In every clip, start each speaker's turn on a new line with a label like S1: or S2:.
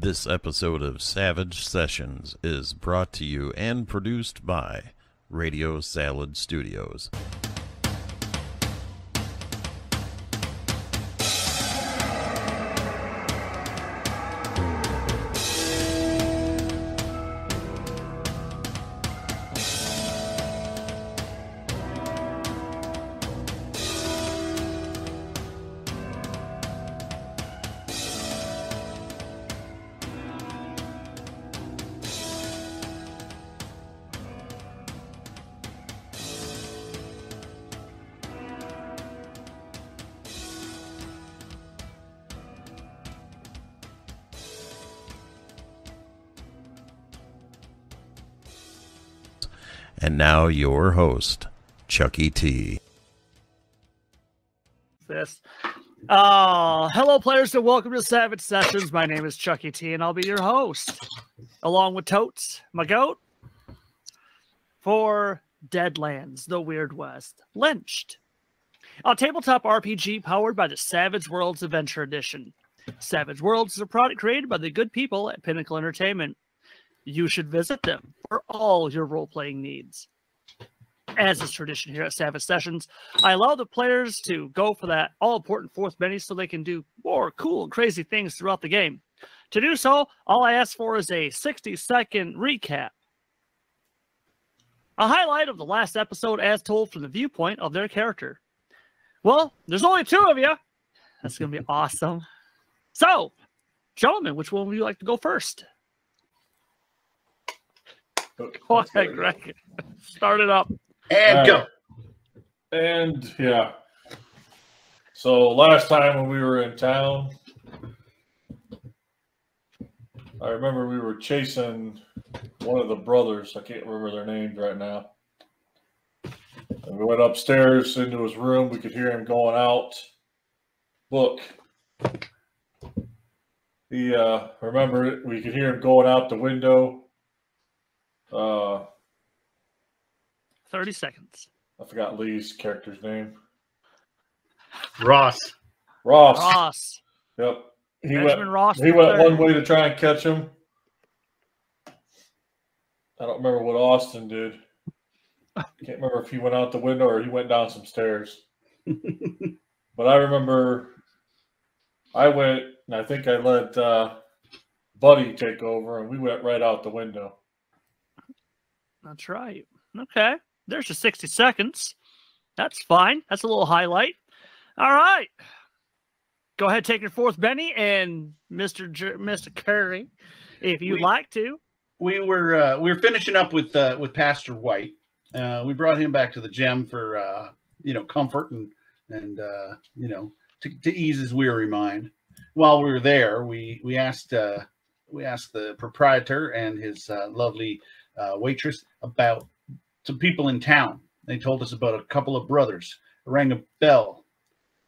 S1: This episode of Savage Sessions is brought to you and produced by Radio Salad Studios. And now your host, Chuckie Tee.
S2: Hello, players, and welcome to Savage Sessions. My name is Chuckie Tee, and I'll be your host, along with Totes, my goat, for Deadlands The Weird West, Lynched, a tabletop RPG powered by the Savage Worlds Adventure Edition. Savage Worlds is a product created by the good people at Pinnacle Entertainment. You should visit them for all your role-playing needs. As is tradition here at Savage Sessions, I allow the players to go for that all-important fourth menu so they can do more cool and crazy things throughout the game. To do so, all I ask for is a 60-second recap. A highlight of the last episode as told from the viewpoint of their character. Well, there's only two of you. That's going to be awesome. So, gentlemen, which one would you like to go first? Go ahead, Greg. Start it up.
S3: And go.
S4: And yeah. So last time when we were in town, I remember we were chasing one of the brothers. I can't remember their names right now. And we went upstairs into his room. We could hear him going out. Look. Remember, we could hear him going out the window.
S2: 30 seconds.
S4: I forgot Lee's character's name.
S3: Ross.
S4: Yep. He
S2: Benjamin Ross.
S4: went one way to try and catch him. I don't remember what Austin did. Can't remember if he went out the window or he went down some stairs. But I remember I went, and I think I let Buddy take over, and we went right out the window.
S2: That's right. Okay. There's your 60 seconds. That's fine. That's a little highlight. All right. Go ahead, take your fourth Benny and Mr. Curry, if you'd like to.
S3: We were finishing up with Pastor White. We brought him back to the gym for comfort and to ease his weary mind. While we were there, we asked the proprietor and his lovely waitress about some people in town. They told us about a couple of brothers. I rang a bell.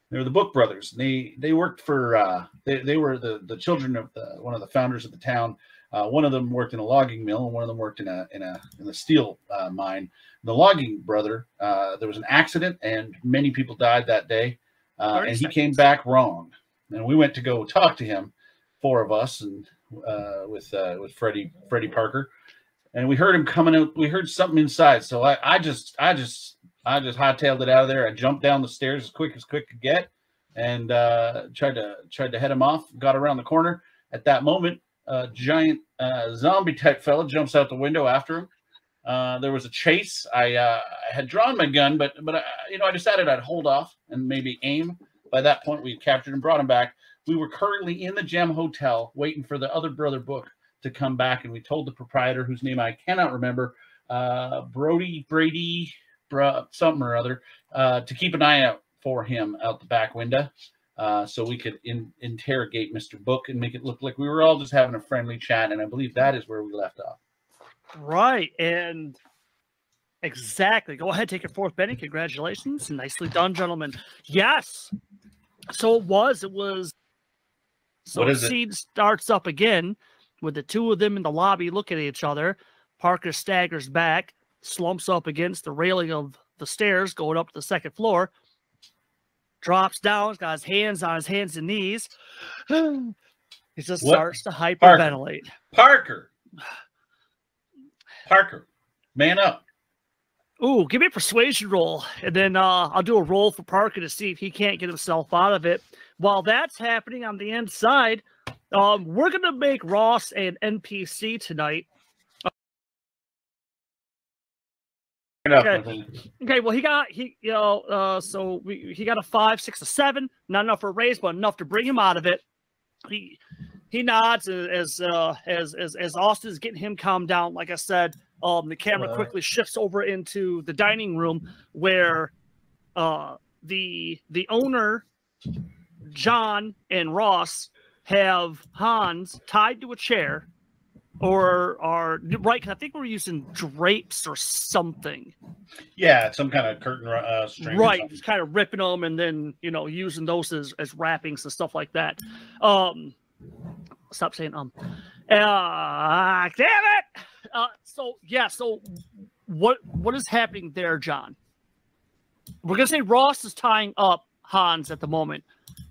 S3: They were the Book Brothers. They worked for they were the children of one of the founders of the town. One of them worked in a logging mill, and one of them worked in a steel mine. The logging brother, there was an accident, and many people died that day. And he came back wrong. And we went to go talk to him, four of us, and with Freddie Parker. And we heard him coming out. We heard something inside. So I just hightailed it out of there. I jumped down the stairs as quick could get, and tried to head him off. Got around the corner. At that moment, a giant zombie type fella jumps out the window after him. There was a chase. I had drawn my gun, but I decided I'd hold off and maybe aim. By that point, we had captured and brought him back. We were currently in the Gem Hotel waiting for the other brother Book to come back, and we told the proprietor, whose name I cannot remember, Brady, something or other, to keep an eye out for him out the back window, so we could interrogate Mr. Book and make it look like we were all just having a friendly chat, and I believe that is where we left off.
S2: Right, and exactly. Go ahead, take your fourth Benny. Congratulations. Nicely done, gentlemen. Yes. So it was. So the scene starts up again with the two of them in the lobby looking at each other. Parker staggers back, slumps up against the railing of the stairs going up to the second floor, drops down, got his hands on his hands and knees. He just
S3: What?
S2: starts to hyperventilate.
S3: Parker, man up.
S2: Ooh, give me a persuasion roll, and then I'll do a roll for Parker to see if he can't get himself out of it. While that's happening on the inside, we're going to make Ross an NPC tonight. Okay. Well, he got he got a 5, 6, or 7. Not enough for a raise, but enough to bring him out of it. He nods as Austin's getting him calmed down. Like I said, the camera quickly shifts over into the dining room where the owner, John, and Ross have Hans tied to a chair, or are right. I think we're using drapes or something.
S3: Yeah, some kind of curtain string.
S2: Right, just kind of ripping them and then using those as wrappings and stuff like that. Stop saying damn it. So what is happening there, John? We're gonna say Ross is tying up Hans at the moment.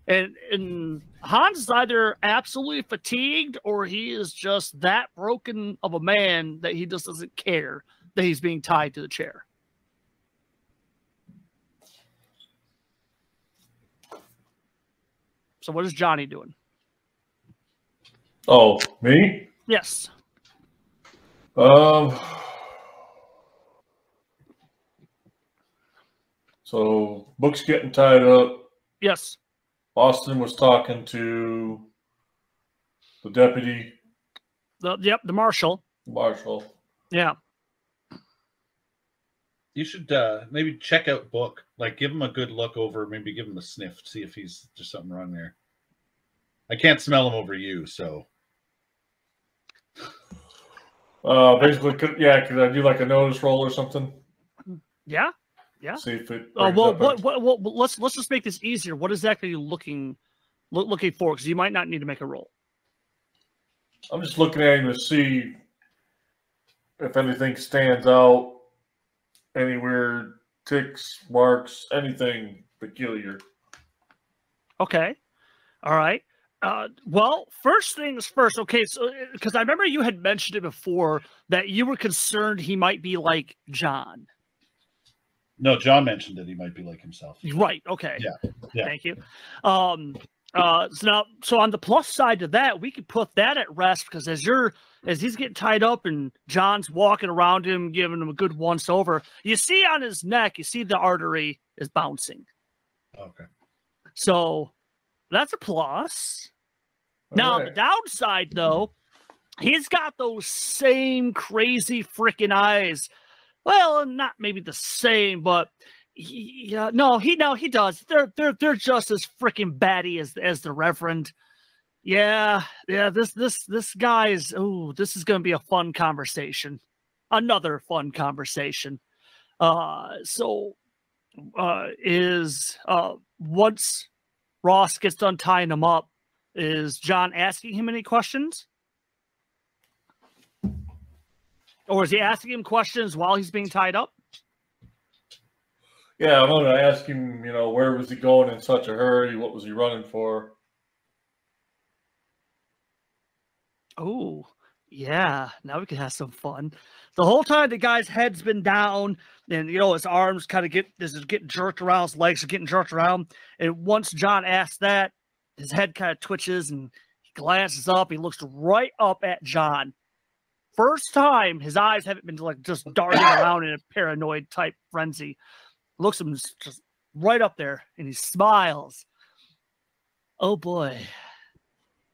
S2: And Hans is either absolutely fatigued or he is just that broken of a man that he just doesn't care that he's being tied to the chair. So what is Johnny doing?
S4: Oh, me?
S2: Yes.
S4: So Book's getting tied up.
S2: Yes.
S4: Austin was talking to the deputy.
S2: The marshal.
S4: Marshal.
S2: Yeah.
S3: You should maybe check out Book. Like, give him a good look over. Maybe give him a sniff. See if there's something wrong there. I can't smell him over you, so.
S4: Basically, could I do like a notice roll or something?
S2: Yeah. Yeah.
S4: See if it.
S2: Let's just make this easier. What exactly are you looking for? Because you might not need to make a roll.
S4: I'm just looking at him to see if anything stands out, any weird ticks, marks, anything peculiar.
S2: Okay. All right. Well, first things first. Okay, so because I remember you had mentioned it before that you were concerned he might be like John.
S3: No, John mentioned that he might be like himself.
S2: Right. Okay.
S3: Yeah.
S2: Thank you. So on the plus side to that, we could put that at rest because as he's getting tied up and John's walking around him, giving him a good once over, you see on his neck, you see the artery is bouncing.
S3: Okay.
S2: So that's a plus. Now, the downside, though, he's got those same crazy freaking eyes. Well, not maybe the same, but he does. They're just as freaking batty as the Reverend. Yeah. This guy is. Oh, this is going to be a fun conversation. Another fun conversation. Once Ross gets done tying him up, is John asking him any questions? Or is he asking him questions while he's being tied up?
S4: Yeah, I'm going to ask him, where was he going in such a hurry? What was he running for?
S2: Oh, yeah. Now we can have some fun. The whole time the guy's head's been down and, his arms kind of getting jerked around, his legs are getting jerked around. And once John asks that, his head kind of twitches and he glances up. He looks right up at John. First time his eyes haven't been like just darting around in a paranoid type frenzy. Looks at him just right up there and he smiles. Oh boy.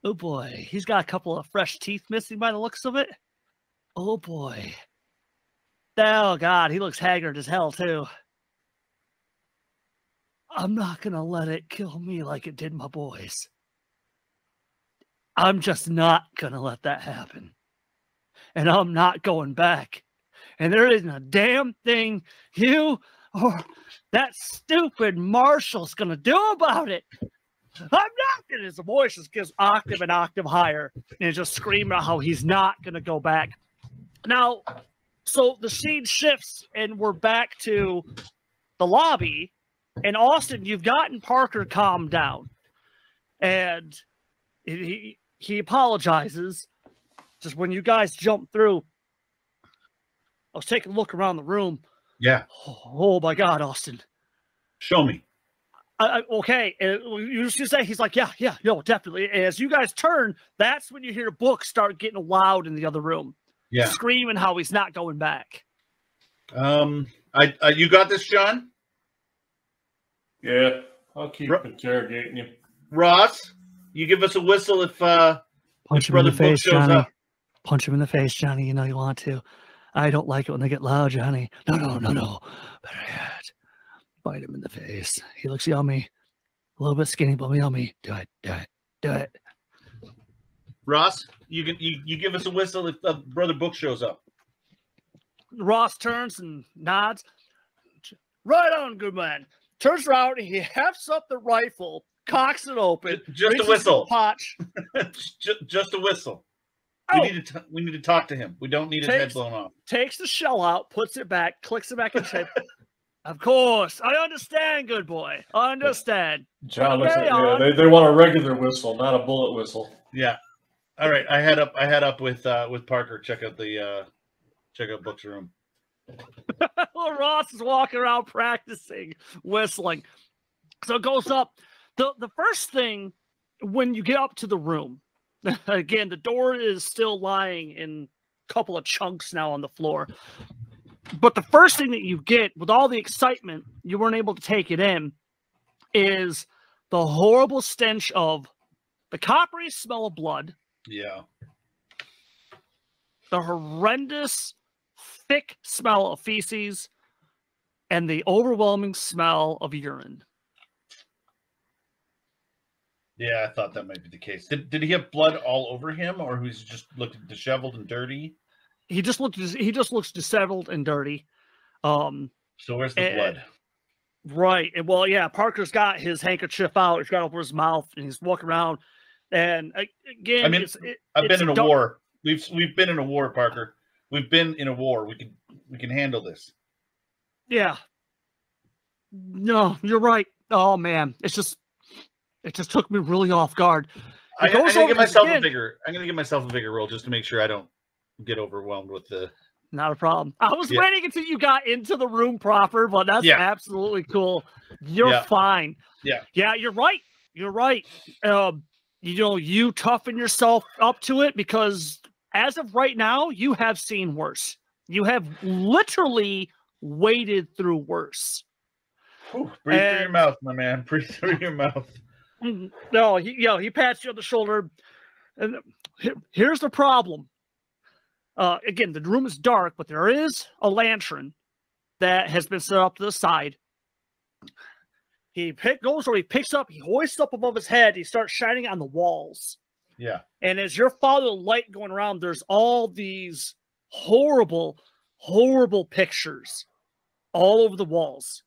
S2: He's got a couple of fresh teeth missing by the looks of it. Oh boy. Oh God, he looks haggard as hell too. I'm not gonna let it kill me like it did my boys. I'm just not gonna let that happen. And I'm not going back. And there isn't a damn thing you or that stupid marshal's going to do about it. I'm not going to. His voice just gets octave and octave higher. And just screaming how he's not going to go back. Now, so the scene shifts and we're back to the lobby. And Austin, you've gotten Parker calmed down. And he he apologizes. Just when you guys jumped through, I was taking a look around the room.
S3: Yeah.
S2: Oh my God, Austin.
S3: Show me.
S2: Okay. You say, he's like, yeah, no, definitely. As you guys turn, that's when you hear books start getting loud in the other room.
S3: Yeah.
S2: Screaming how he's not going back.
S3: You got this, John?
S4: Yeah, I'll keep interrogating you.
S3: Ross, you give us a whistle if
S2: Punch him in the face, Johnny. Punch him in the face, Johnny. You know you want to. I don't like it when they get loud, Johnny. No. Better yet, bite him in the face. He looks yummy. A little bit skinny, but yummy. Do it.
S3: Ross, you give us a whistle if Brother Book shows up.
S2: Ross turns and nods. Right on, good man. Turns around, he hefts up the rifle, cocks it open.
S3: Just a whistle.
S2: Potch.
S3: just a whistle.
S2: Oh.
S3: We need to talk to him. We don't need his head blown off.
S2: Takes the shell out, puts it back, clicks it back in shape. Of course, I understand, good boy. I understand.
S4: John looks at they want a regular whistle, not a bullet whistle.
S3: Yeah. All right. I head up with Parker. Check out Book's room.
S2: Well, Ross is walking around practicing whistling. So it goes up. The first thing when you get up to the room, again, the door is still lying in a couple of chunks now on the floor. But the first thing that you get with all the excitement, you weren't able to take it in, is the horrible stench of the coppery smell of blood.
S3: Yeah.
S2: The horrendous, thick smell of feces, and the overwhelming smell of urine.
S3: Yeah, I thought that might be the case. Did he have blood all over him, or was he just looking disheveled and dirty?
S2: He just looks disheveled and dirty.
S3: So where's the blood?
S2: Right. And well, yeah, Parker's got his handkerchief out. He's got over his mouth, and he's walking around. And again,
S3: I mean, I've been in a war. We've been in a war, Parker. We've been in a war. We can handle this.
S2: Yeah. No, you're right. Oh man, it just took me really off guard.
S3: I'm gonna give myself a bigger roll just to make sure I don't get overwhelmed with the.
S2: Not a problem. I was waiting until you got into the room proper, but that's absolutely cool. You're fine. Yeah, you're right. You're right. You toughen yourself up to it because as of right now, you have seen worse. You have literally waded through worse.
S3: Breathe through your mouth, my man. Breathe through your mouth.
S2: No, he pats you on the shoulder. And here's the problem. Again, the room is dark, but there is a lantern that has been set up to the side. He picks up, he hoists up above his head, he starts shining on the walls.
S3: Yeah.
S2: And as you're following the light going around, there's all these horrible, horrible pictures all over the walls.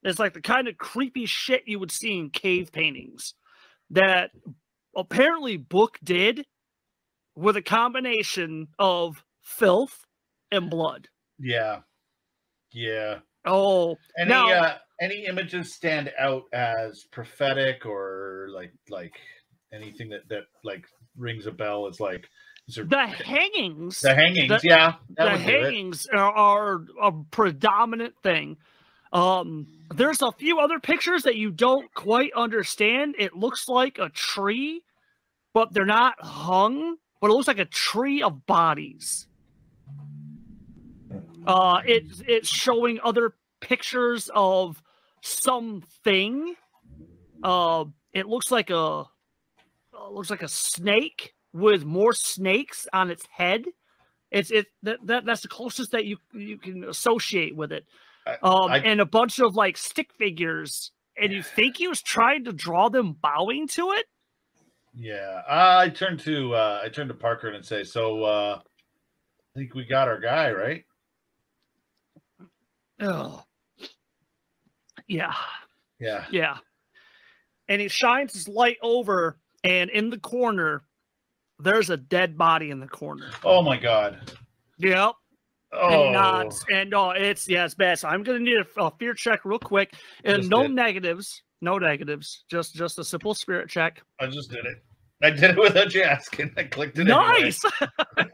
S2: It's like the kind of creepy shit you would see in cave paintings that apparently Book did with a combination of filth and blood.
S3: Yeah. Yeah.
S2: Oh,
S3: any images stand out as prophetic or like anything that like rings a bell as like
S2: the hangings.
S3: The hangings, yeah.
S2: The hangings are a predominant thing. There's a few other pictures that you don't quite understand. It looks like a tree, but they're not hung. But it looks like a tree of bodies. It's showing other pictures of something. It looks like a snake with more snakes on its head. That's the closest that you can associate with it. And a bunch of like stick figures, and you think he was trying to draw them bowing to it.
S3: Yeah, I turn to Parker and say, "So, I think we got our guy, right?"
S2: Oh, yeah.
S3: Yeah.
S2: And he shines his light over, and in the corner, there's a dead body in the corner.
S3: Oh my God.
S2: Yep.
S3: Oh.
S2: And he nods, and it's bad. So I'm gonna need a fear check real quick, and no negatives, just a simple spirit check.
S3: I just did it. I did it without you asking. I clicked it.
S2: Nice.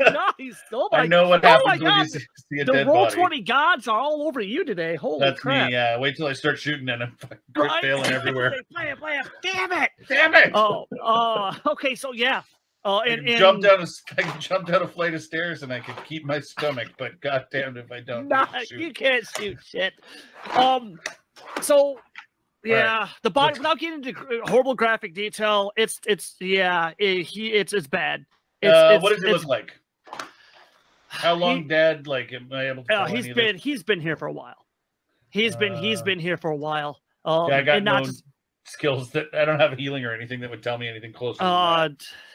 S2: Nice. Oh my,
S3: I know what happens when you see a
S2: the
S3: dead
S2: roll
S3: body.
S2: 20 gods are all over you today. Holy
S3: That's
S2: crap.
S3: me. Yeah. Wait till I start shooting and I'm fucking failing everywhere.
S2: Play it. Damn it.
S3: Damn it.
S2: Okay. So yeah.
S3: I can jump down a flight of stairs and I can keep my stomach, but goddamn if I don't.
S2: You can't shoot shit. So yeah, right. The body, without getting into horrible graphic detail, it's bad.
S3: What does it look like? How long dead? Like, am I able to tell
S2: he's been here for a while. He's been here for a while.
S3: I got no skills that I don't have healing or anything that would tell me anything closer.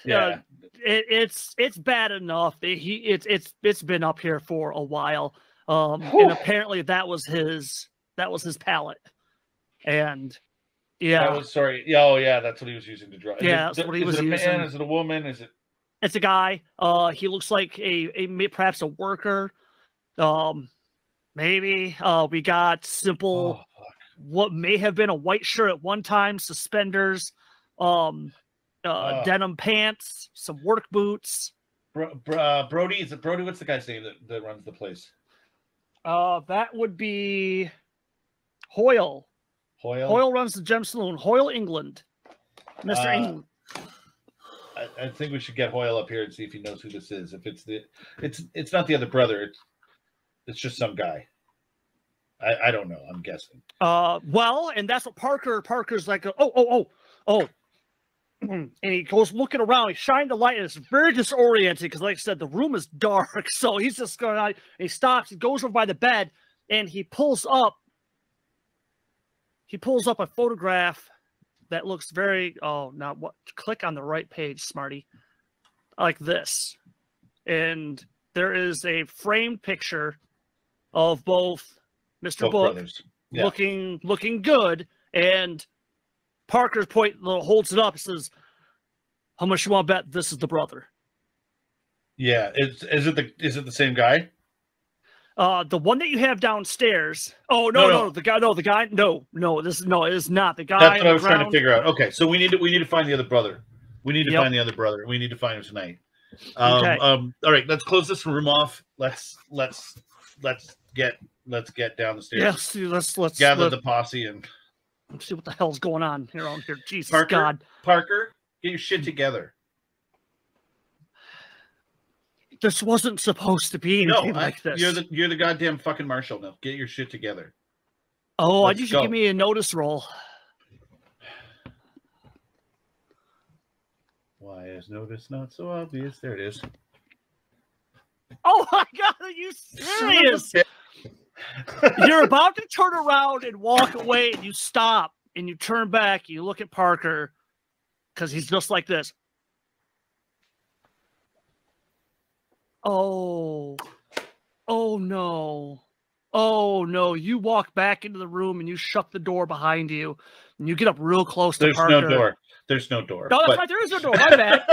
S2: It's bad enough. It's been up here for a while. And apparently that was his palate. And
S3: that's what he was using to draw.
S2: That's what he was using.
S3: Is it a man? Is it a woman?
S2: It's a guy. He looks like perhaps a worker. Maybe. We got simple what may have been a white shirt at one time, suspenders, denim pants, some work boots.
S3: Brody, is it Brody? What's the guy's name that runs the place?
S2: That would be Hoyle. Hoyle runs the Gem Saloon. Hoyle, England. Mr. England.
S3: I think we should get Hoyle up here and see if he knows who this is. If it's not the other brother. It's just some guy. I don't know. I'm guessing.
S2: Well, and that's what Parker's like. And he goes looking around. He shined the light, and it's very disoriented because, like I said, the room is dark. So he's just going on. He stops. He goes over by the bed, and he pulls up a photograph that looks very. Now what? Click on the right page, Smarty. Like this, and there is a framed picture of both Mr. Book looking good, and Parker's holds it up and says, "How much you want to bet this is the brother?"
S3: Yeah, is it the same guy?
S2: The one that you have downstairs. Oh no, the guy. No, it is not the guy.
S3: That's what I was trying to figure out. Okay, so we need to find the other brother. We need to find the other brother. We need to find him tonight.
S2: Okay.
S3: All right, let's close this room off. Let's get down the stairs.
S2: Yeah, let's
S3: gather the posse and
S2: let's see what the hell's going on here. Jesus
S3: Parker,
S2: God.
S3: Parker, get your shit together.
S2: This wasn't supposed to be anything like this.
S3: You're the goddamn fucking marshal now. Get your shit together.
S2: Oh, I need you to give me a notice roll.
S3: Why is notice not so obvious? There it is.
S2: Oh my God, are you serious? You're about to turn around and walk away, and you stop, and you turn back, and you look at Parker, because he's just like this. Oh no. You walk back into the room, and you shut the door behind you, and you get up real close to Parker.
S3: There's no door.
S2: No, that's right. There is no door. My bad.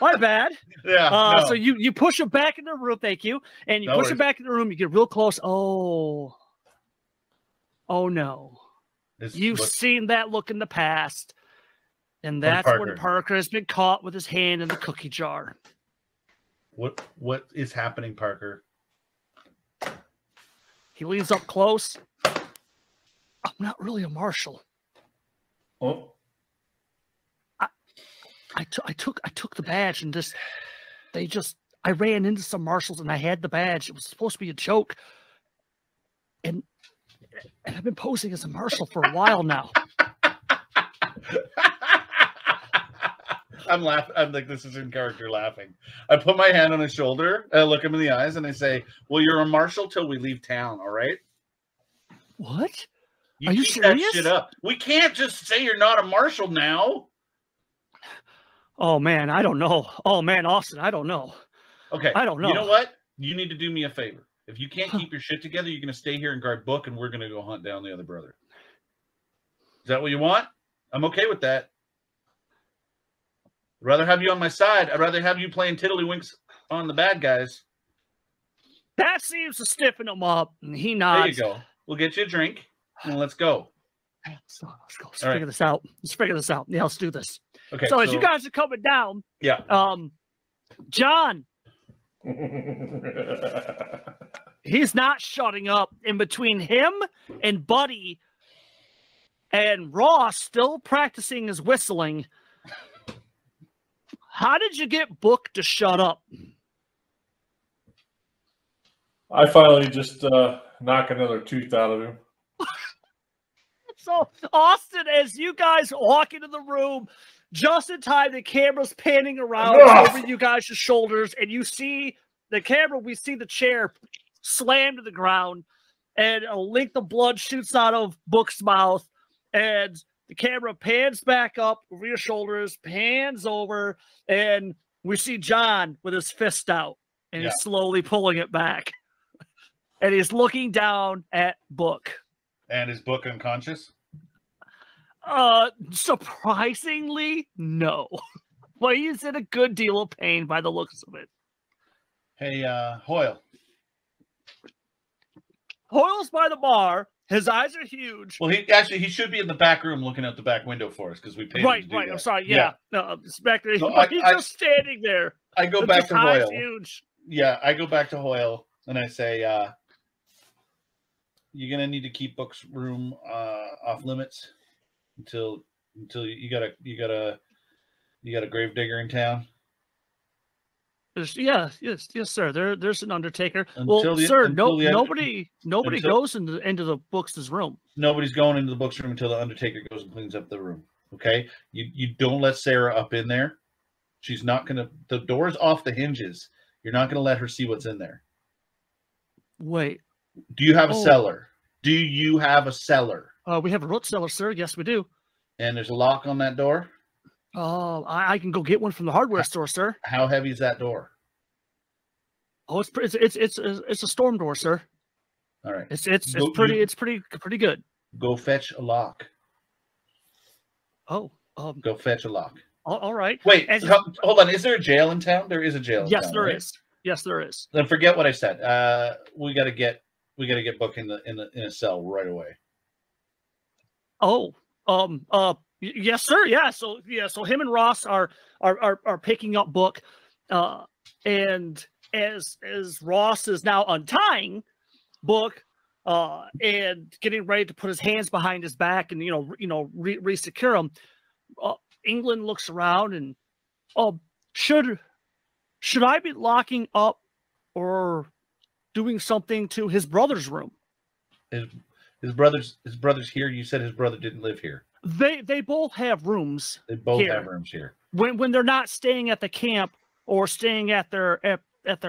S2: My bad.
S3: Yeah.
S2: So you push him back in the room. Thank you. And you push him back in the room. You get real close. Oh no. You've seen that look in the past. And that's when Parker has been caught with his hand in the cookie jar.
S3: What is happening, Parker?
S2: He leans up close. I'm not really a marshal.
S4: Oh.
S2: I took the badge and I ran into some marshals and I had the badge. It was supposed to be a joke. And I've been posing as a marshal for a while now.
S3: I'm laughing. I'm like, this is in character laughing. I put my hand on his shoulder, I look him in the eyes, and I say, well, you're a marshal till we leave town, all right?
S2: What?
S3: Are you serious? That shit up. We can't just say you're not a marshal now.
S2: Oh, man, I don't know. Oh, man, Austin, I don't know.
S3: Okay.
S2: I don't know.
S3: You know what? You need to do me a favor. If you can't keep your shit together, you're going to stay here and guard Book, and we're going to go hunt down the other brother. Is that what you want? I'm okay with that. I'd rather have you on my side. I'd rather have you playing tiddlywinks on the bad guys.
S2: That seems to stiffen him up, and he nods.
S3: There you go. We'll get you a drink, and let's go.
S2: Let's go. Let's figure this out. Let's figure this out. Yeah, let's do this.
S3: Okay.
S2: So as you guys are coming down,
S3: Yeah.
S2: John, he's not shutting up. In between him and Buddy and Ross still practicing his whistling. How did you get Book to shut up?
S4: I finally just knock another tooth out of him.
S2: So, Austin, as you guys walk into the room, just in time, the camera's panning around over you guys' shoulders, and you see the camera, we see the chair slam to the ground, and a length of blood shoots out of Book's mouth, and the camera pans back up over your shoulders, pans over, and we see John with his fist out, and he's slowly pulling it back. And he's looking down at Book.
S3: And is Book unconscious?
S2: Surprisingly, no. Well, he's in a good deal of pain by the looks of it.
S3: Hey, Hoyle.
S2: Hoyle's by the bar. His eyes are huge.
S3: Well, he should be in the back room looking out the back window for us because we paid him to do
S2: Right.
S3: that.
S2: I'm sorry. Yeah. No, back there.
S3: So
S2: he's just standing there.
S3: I go back to Hoyle.
S2: Huge.
S3: Yeah, I go back to Hoyle and I say, you're gonna need to keep Book's room off limits until you got a gravedigger in town.
S2: Yes, sir. There's an undertaker.
S3: Nobody
S2: goes into the Book's room.
S3: Nobody's going into the Book's room until the undertaker goes and cleans up the room. Okay, you don't let Sarah up in there. She's not gonna. The door's off the hinges. You're not gonna let her see what's in there.
S2: Wait.
S3: Do you have a cellar? Do you have a cellar?
S2: We have a root cellar, sir. Yes, we do.
S3: And there's a lock on that door?
S2: Oh, I can go get one from the hardware store, sir.
S3: How heavy is that door?
S2: Oh, it's a storm door, sir.
S3: All right.
S2: It's pretty good.
S3: Go fetch a lock.
S2: Oh,
S3: go fetch a lock.
S2: All right.
S3: Wait, hold on. Is there a jail in town? There is a jail in town.
S2: Yes, there is. Yes, there is.
S3: Then forget what I said. We got to get Book in a cell right away.
S2: Oh, yes, sir. Yeah. So him and Ross are picking up Book, and as Ross is now untying Book, and getting ready to put his hands behind his back and re-secure him, England looks around and should I be locking up or doing something to his brother's room?
S3: His brother's here. You said his brother didn't live here.
S2: They both have rooms.
S3: They both
S2: here.
S3: have rooms here.
S2: When they're not staying at the camp or staying at their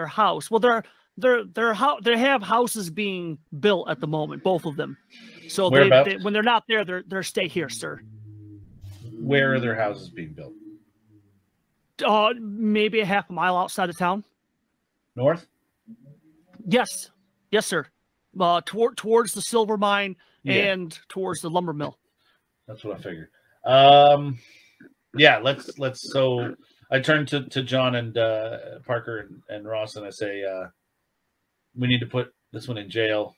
S2: house. Well, they have houses being built at the moment, both of them. So when they're not there, they're stay here, sir.
S3: Where are their houses being built?
S2: Maybe a half a mile outside of town.
S3: North?
S2: Yes, sir. Towards the silver mine and towards the lumber mill.
S3: That's what I figured. Yeah, let's. So I turn to John and Parker and Ross, and I say, we need to put this one in jail.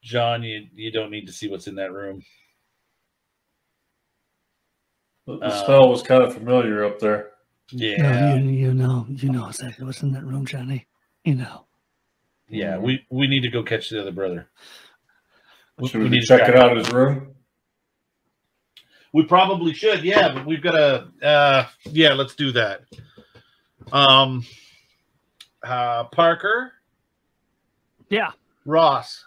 S3: John, you don't need to see what's in that room.
S4: The smell was kind of familiar up there.
S3: Yeah,
S2: you know exactly what's in that room, Johnny. You know.
S3: Yeah, we need to go catch the other brother.
S4: Should we be checking out his room?
S3: We probably should, yeah, but we've got to, let's do that. Parker?
S2: Yeah.
S3: Ross?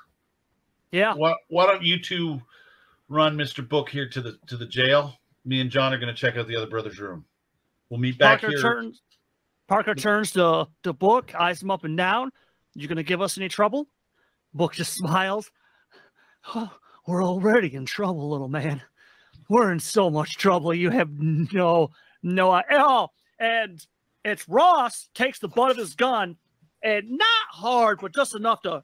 S2: Yeah.
S3: Why don't you two run Mr. Book here to the jail? Me and John are going to check out the other brother's room. We'll meet back here.
S2: Parker turns to Book, eyes him up and down. You going to give us any trouble? Book just smiles. Oh, we're already in trouble, little man. We're in so much trouble. You have no idea. And it's Ross takes the butt of his gun, and not hard, but just enough to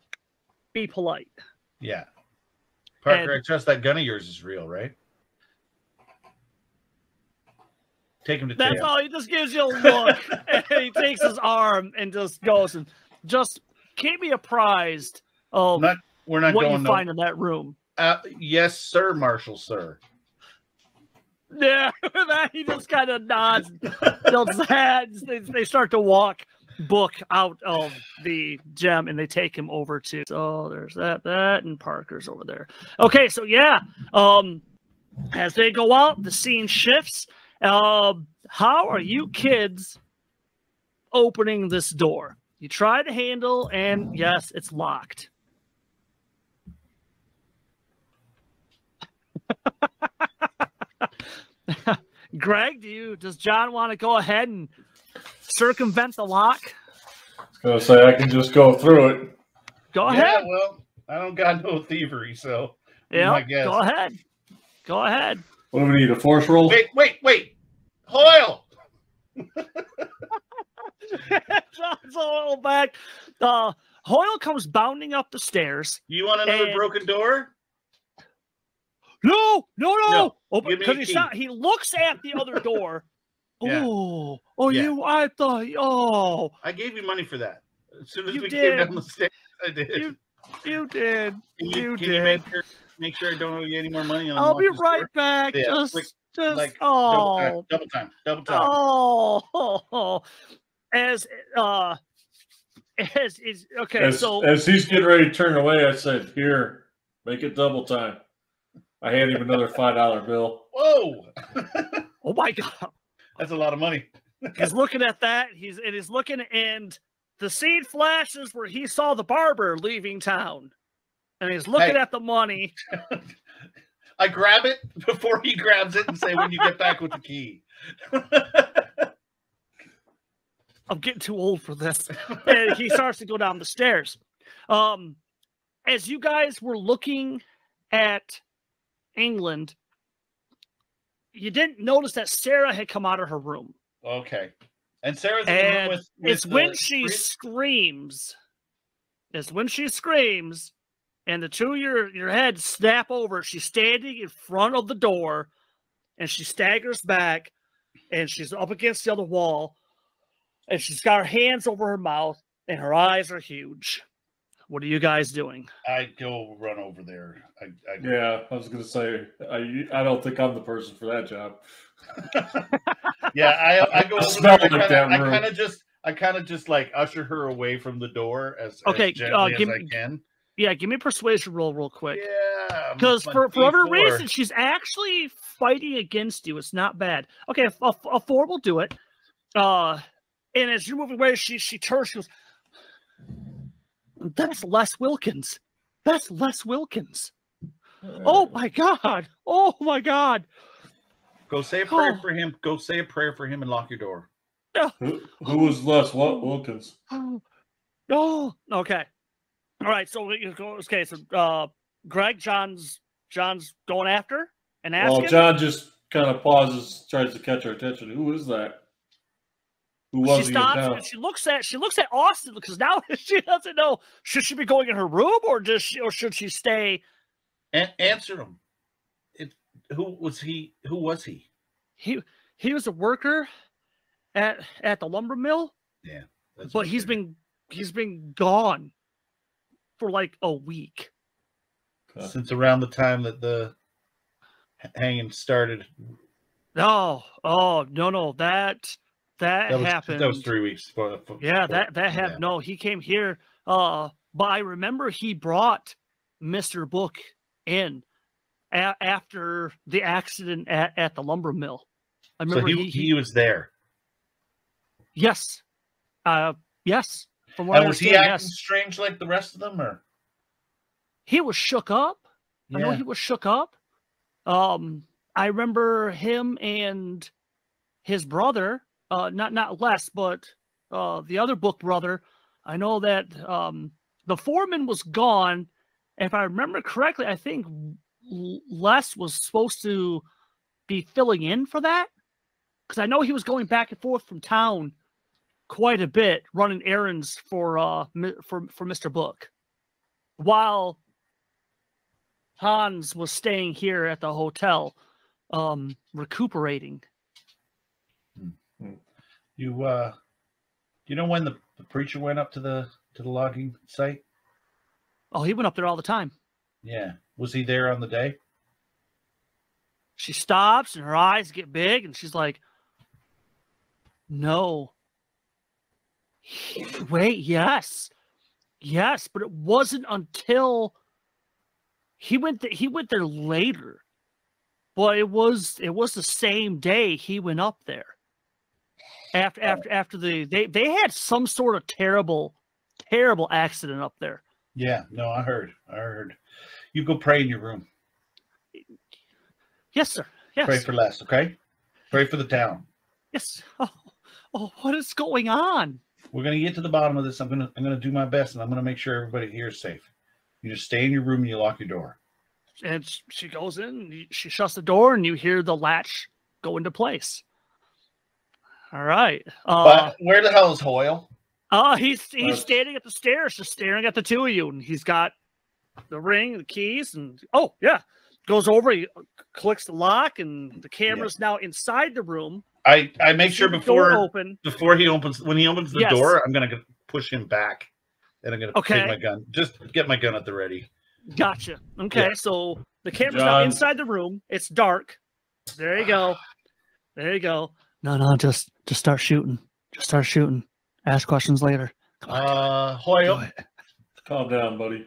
S2: be polite.
S3: Yeah. Parker, I trust that gun of yours is real, right? Take him to jail.
S2: That's all. He just gives you a look, and he takes his arm and just goes and just keep me apprised of
S3: we're not
S2: what
S3: going
S2: you find in that room.
S3: Yes, sir, Marshal, sir.
S2: Yeah, that he just kind of nods, tilts his head. They start to walk Book out of the gem, and they take him over to. So there's that, and Parker's over there. Okay, so yeah, as they go out, the scene shifts. How are you kids opening this door? You try the handle, and yes, it's locked. Greg, does John want to go ahead and circumvent the lock?
S4: I was gonna say I can just go through it.
S2: Go ahead.
S3: Well, I don't got no thievery, so
S2: yeah, go ahead. Go ahead.
S4: What do we need? A force roll?
S3: Wait. Hoyle!
S2: John's a little back. Hoyle comes bounding up the stairs.
S3: You want another broken door?
S2: No. Oh,
S3: give me
S2: because he looks at the other door.
S3: Yeah.
S2: Yeah. I
S3: gave you money for that. As soon as we
S2: did.
S3: came down the stairs, I did.
S2: You did.
S3: You make sure I don't owe you any more money.
S2: I'll be right back.
S3: Yeah,
S2: Just
S3: like,
S2: oh,
S3: double time.
S2: Oh, as okay.
S4: As he's getting ready to turn away, I said, "Here, make it double time." I hand him another $5 bill.
S3: Whoa!
S2: Oh my God,
S3: that's a lot of money.
S2: He's looking at that. He's looking, and the scene flashes where he saw the barber leaving town, and he's looking at the money.
S3: I grab it before he grabs it and say, "When you get back with the key."
S2: I'm getting too old for this. And he starts to go down the stairs. As you guys were looking at England, you didn't notice that Sarah had come out of her room.
S3: Okay. And Sarah's in the room with
S2: it's when she screams. It's when she screams, and the two of your heads snap over. She's standing in front of the door, and she staggers back, and she's up against the other wall, and she's got her hands over her mouth, and her eyes are huge. What are you guys doing?
S3: I go run over there.
S4: Yeah, I was going to say, I don't think I'm the person for that job.
S3: Yeah, I go over there. I kind of just like usher her away from the door as gently as I can.
S2: Yeah, give me a persuasion roll real quick.
S3: Yeah.
S2: Because for whatever reason, she's actually fighting against you. It's not bad. Okay, a 4 will do it. And as you're moving away, she turns, she goes, "That's Les Wilkins. That's Les Wilkins. Oh my God. Oh my God."
S3: Go say a prayer for him. Go say a prayer for him and lock your door.
S4: Who was Les Wilkins?
S2: Oh, okay. All right. So, okay. So, Greg, John's going after and asking.
S4: Well, John just kind of pauses, tries to catch her attention. Who is that? Who was
S2: she stops and she looks at Austin because now she doesn't know, should she be going in her room or should she stay?
S3: Answer him. Who was he?
S2: He was a worker at the lumber mill.
S3: Yeah,
S2: but he's been gone for like a week
S3: since around the time that the hanging started.
S2: No, that happened.
S3: That was 3 weeks.
S2: That happened.
S3: Yeah.
S2: No, he came here. But I remember he brought Mr. Book in after the accident at the lumber mill. I remember
S3: he was there.
S2: Yes. Yes. From what I
S3: was he acting strange like the rest of them, or
S2: he was shook up? Yeah. I know he was shook up. I remember him and his brother, not Les, but the other Book brother. I know that the foreman was gone. If I remember correctly, I think Les was supposed to be filling in for that, because I know he was going back and forth from town quite a bit, running errands for Mr. Book, while Hans was staying here at the hotel, recuperating.
S3: You know when the preacher went up to the logging site?
S2: Oh, he went up there all the time.
S3: Yeah. Was he there on the day?
S2: She stops and her eyes get big and she's like, no. Wait, yes. Yes, but it wasn't until he went there later. But it was the same day he went up there. After they had some sort of terrible accident up there.
S3: Yeah, no, I heard. You go pray in your room.
S2: Yes, sir. Yes.
S3: Pray for less, okay? Pray for the town.
S2: Yes. Oh, what is going on?
S3: We're gonna get to the bottom of this. I'm gonna do my best, and I'm gonna make sure everybody here is safe. You just stay in your room and you lock your door.
S2: And she goes in, she shuts the door, and you hear the latch go into place. All right.
S3: But where the hell is Hoyle?
S2: He's standing at the stairs, just staring at the two of you, and he's got the ring, the keys, and goes over, he clicks the lock, and the camera's now inside the room.
S3: I make sure before he opens the
S2: Yes.
S3: door, I'm gonna push him back, and I'm gonna take my gun. Just get my gun at the ready.
S2: Gotcha. Okay,
S3: Yeah.
S2: So the camera's now inside the room. It's dark. There you go. There you go. No, just start shooting. Just start shooting. Ask questions later. Come on,
S3: Hoyle.
S4: Calm down, buddy.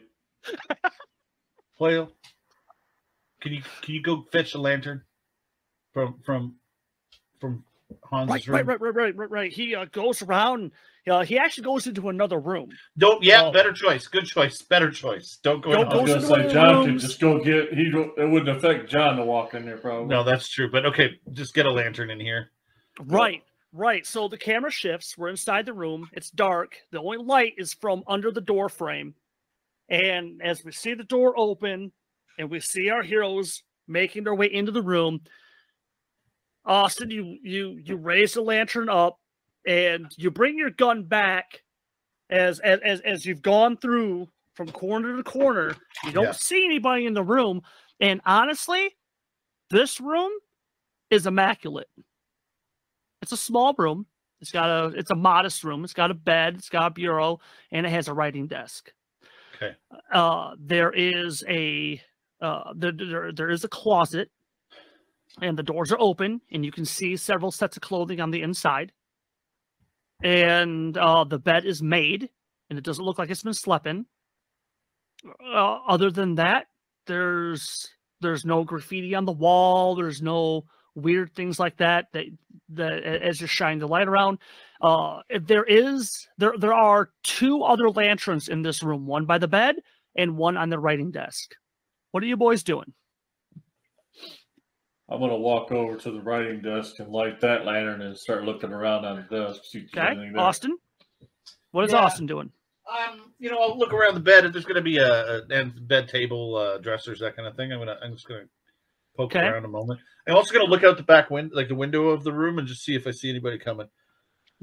S3: Hoyle, can you go fetch a lantern from Hans's room?
S2: Right. He goes around. He actually goes into another room.
S3: Better choice. Good choice. Better choice. Don't go.
S4: I was going to say John could just go get. It wouldn't affect John to walk in there, probably.
S3: No, that's true. But okay, just get a lantern in here.
S2: Right. So the camera shifts. We're inside the room. It's dark. The only light is from under the door frame. And as we see the door open and we see our heroes making their way into the room, Austin, you raise the lantern up and you bring your gun back as you've gone through from corner to corner. You don't see anybody in the room. And honestly, this room is immaculate. It's a small room. It's a modest room. It's got a bed. It's got a bureau, and it has a writing desk.
S3: Okay.
S2: There is a closet, and the doors are open, and you can see several sets of clothing on the inside. And the bed is made, and it doesn't look like it's been slept in. Other than that, there's no graffiti on the wall. There's no weird things like that as you're shining the light around. There are two other lanterns in this room, one by the bed and one on the writing desk. What are you boys doing?
S4: I'm going to walk over to the writing desk and light that lantern and start looking around on the desk. See if there's anything there.
S2: Austin? What is Austin doing?
S3: I'll look around the bed. If there's going to be a bed table, dressers, that kind of thing, I'm just going to poke around a moment. I'm also going to look out the back window, like the window of the room, and just see if I see anybody coming.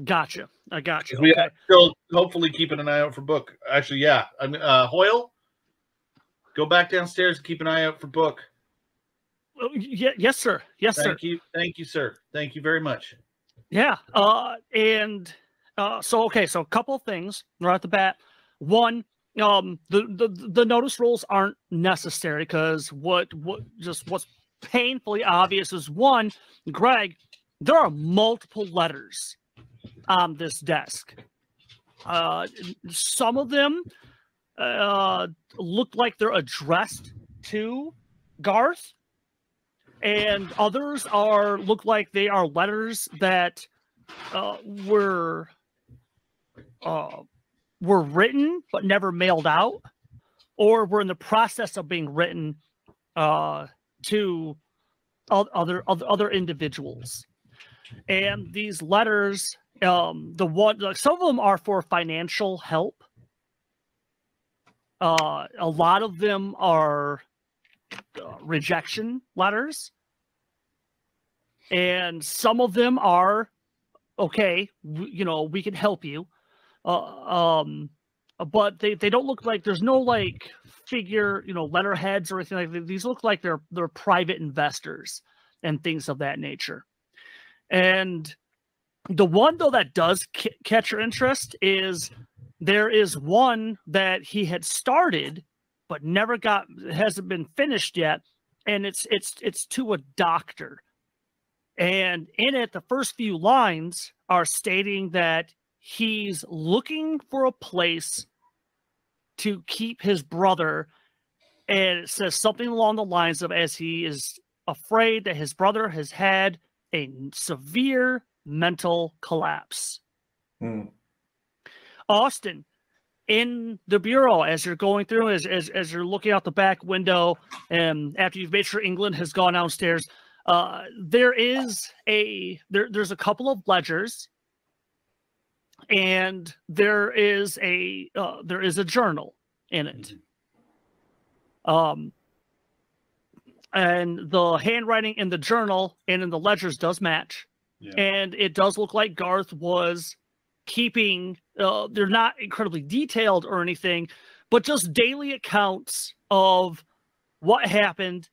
S2: Gotcha. I got you.
S3: We still hopefully keeping an eye out for Book. Actually, yeah. Hoyle, go back downstairs and keep an eye out for Book.
S2: Yes, sir. Yes, sir.
S3: Thank you, sir. Thank you very much.
S2: Yeah. So a couple of things right at the bat. One, the notice rolls aren't necessary because what's painfully obvious is one, Greg, there are multiple letters on this desk. Some of them look like they're addressed to Garth, and others look like they are letters that were written but never mailed out, or were in the process of being written to other individuals. And these letters, some of them are for financial help. A lot of them are rejection letters, and some of them are okay. We can help you, but they don't look like there's no like figure letterheads or anything like that. These look like they're private investors and things of that nature. And the one though that does catch your interest is there is one that he had started but hasn't been finished yet, and it's to a doctor. And in it, the first few lines are stating that he's looking for a place to keep his brother. And it says something along the lines of, as he is afraid that his brother has had a severe mental collapse. Austin, in the bureau, as you're going through, as you're looking out the back window, and after you've made sure England has gone downstairs, there's a couple of ledgers, and there is a journal in it. And the handwriting in the journal and in the ledgers does match. Yeah. And it does look like Garth was keeping, they're not incredibly detailed or anything, but just daily accounts of what happened.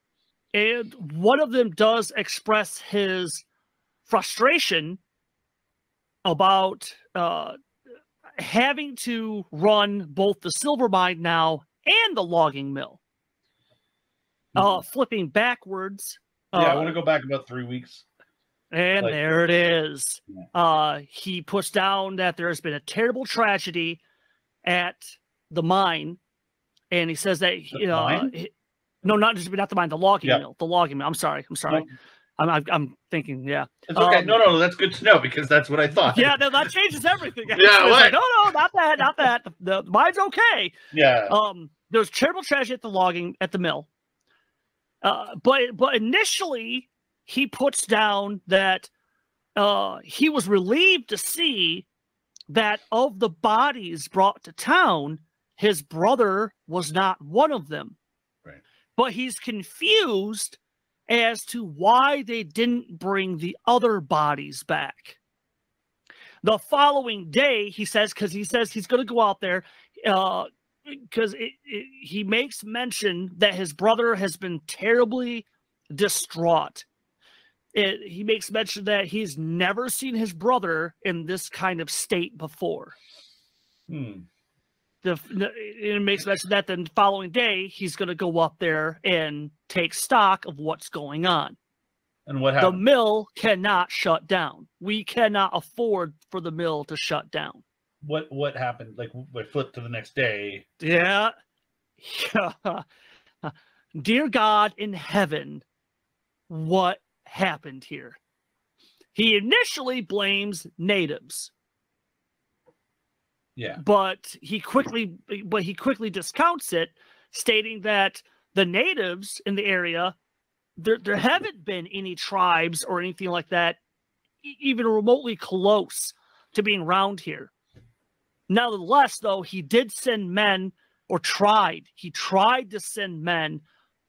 S2: And one of them does express his frustration about having to run both the silver mine now and the logging mill. Flipping backwards.
S3: I want to go back about 3 weeks.
S2: And there it is. He puts down that there has been a terrible tragedy at the mine. And he says that, no, not the mine, the logging mill. The logging mill. I'm sorry.
S3: No.
S2: I'm thinking, yeah.
S3: It's okay. No, that's good to know, because that's what I thought.
S2: Yeah, that changes everything.
S3: Yeah,
S2: like, no, not that. The mine's okay.
S3: Yeah.
S2: There was terrible tragedy at the mill. But initially he puts down that he was relieved to see that of the bodies brought to town, his brother was not one of them.
S3: Right.
S2: But he's confused as to why they didn't bring the other bodies back. The following day, he says he's going to go out there, because he makes mention that his brother has been terribly distraught. He makes mention that he's never seen his brother in this kind of state before. It makes mention that the following day, he's going to go up there and take stock of what's going on.
S3: And what happened?
S2: The mill cannot shut down. We cannot afford for the mill to shut down.
S3: What happened? Like, we flip to the next day.
S2: Yeah. Dear God in heaven, what happened here? He initially blames natives.
S3: Yeah.
S2: But he quickly discounts it, stating that the natives in the area, there haven't been any tribes or anything like that, even remotely close to being around here. Nevertheless, though, he did send men, or he tried to send men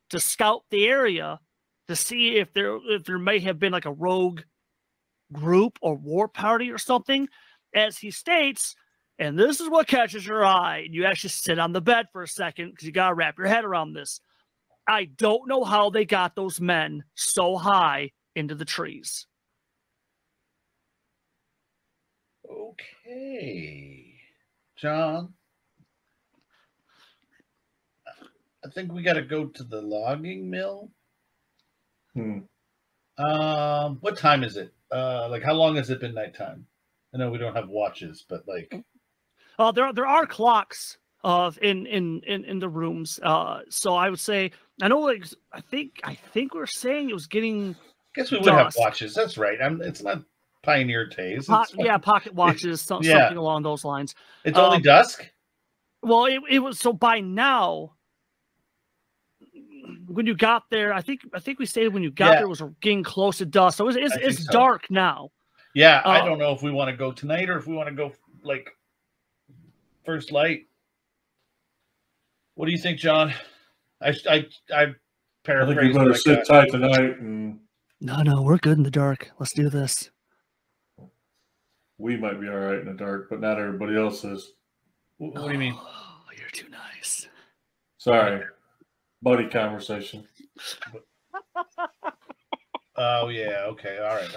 S2: to scout the area to see if there may have been like a rogue group or war party or something. As he states, and this is what catches your eye, and you actually sit on the bed for a second because you got to wrap your head around this. I don't know how they got those men so high into the trees.
S3: Okay. John, I think we got to go to the logging mill. What time is it? Like, how long has it been nighttime? I know we don't have watches, but like,
S2: there are clocks in the rooms. So I would say, I know, like, I think we're saying it was getting.
S3: I guess we would have watches. That's right. It's not Pioneer Tays.
S2: Pocket watches, something along those lines.
S3: It's only dusk?
S2: Well, it was, so by now, when you got there, I think we stated when you got there, it was getting close to dusk. So it's dark now.
S3: Yeah, I don't know if we want to go tonight or if we want to go, like, first light. What do you think, John? I paraphrase.
S4: I think we better sit tight tonight. And
S2: No, we're good in the dark. Let's do this.
S4: We might be all right in the dark, but not everybody else is.
S3: What do you mean?
S2: Oh, you're too nice.
S4: Sorry. Buddy conversation.
S3: Oh, yeah. Okay. All right.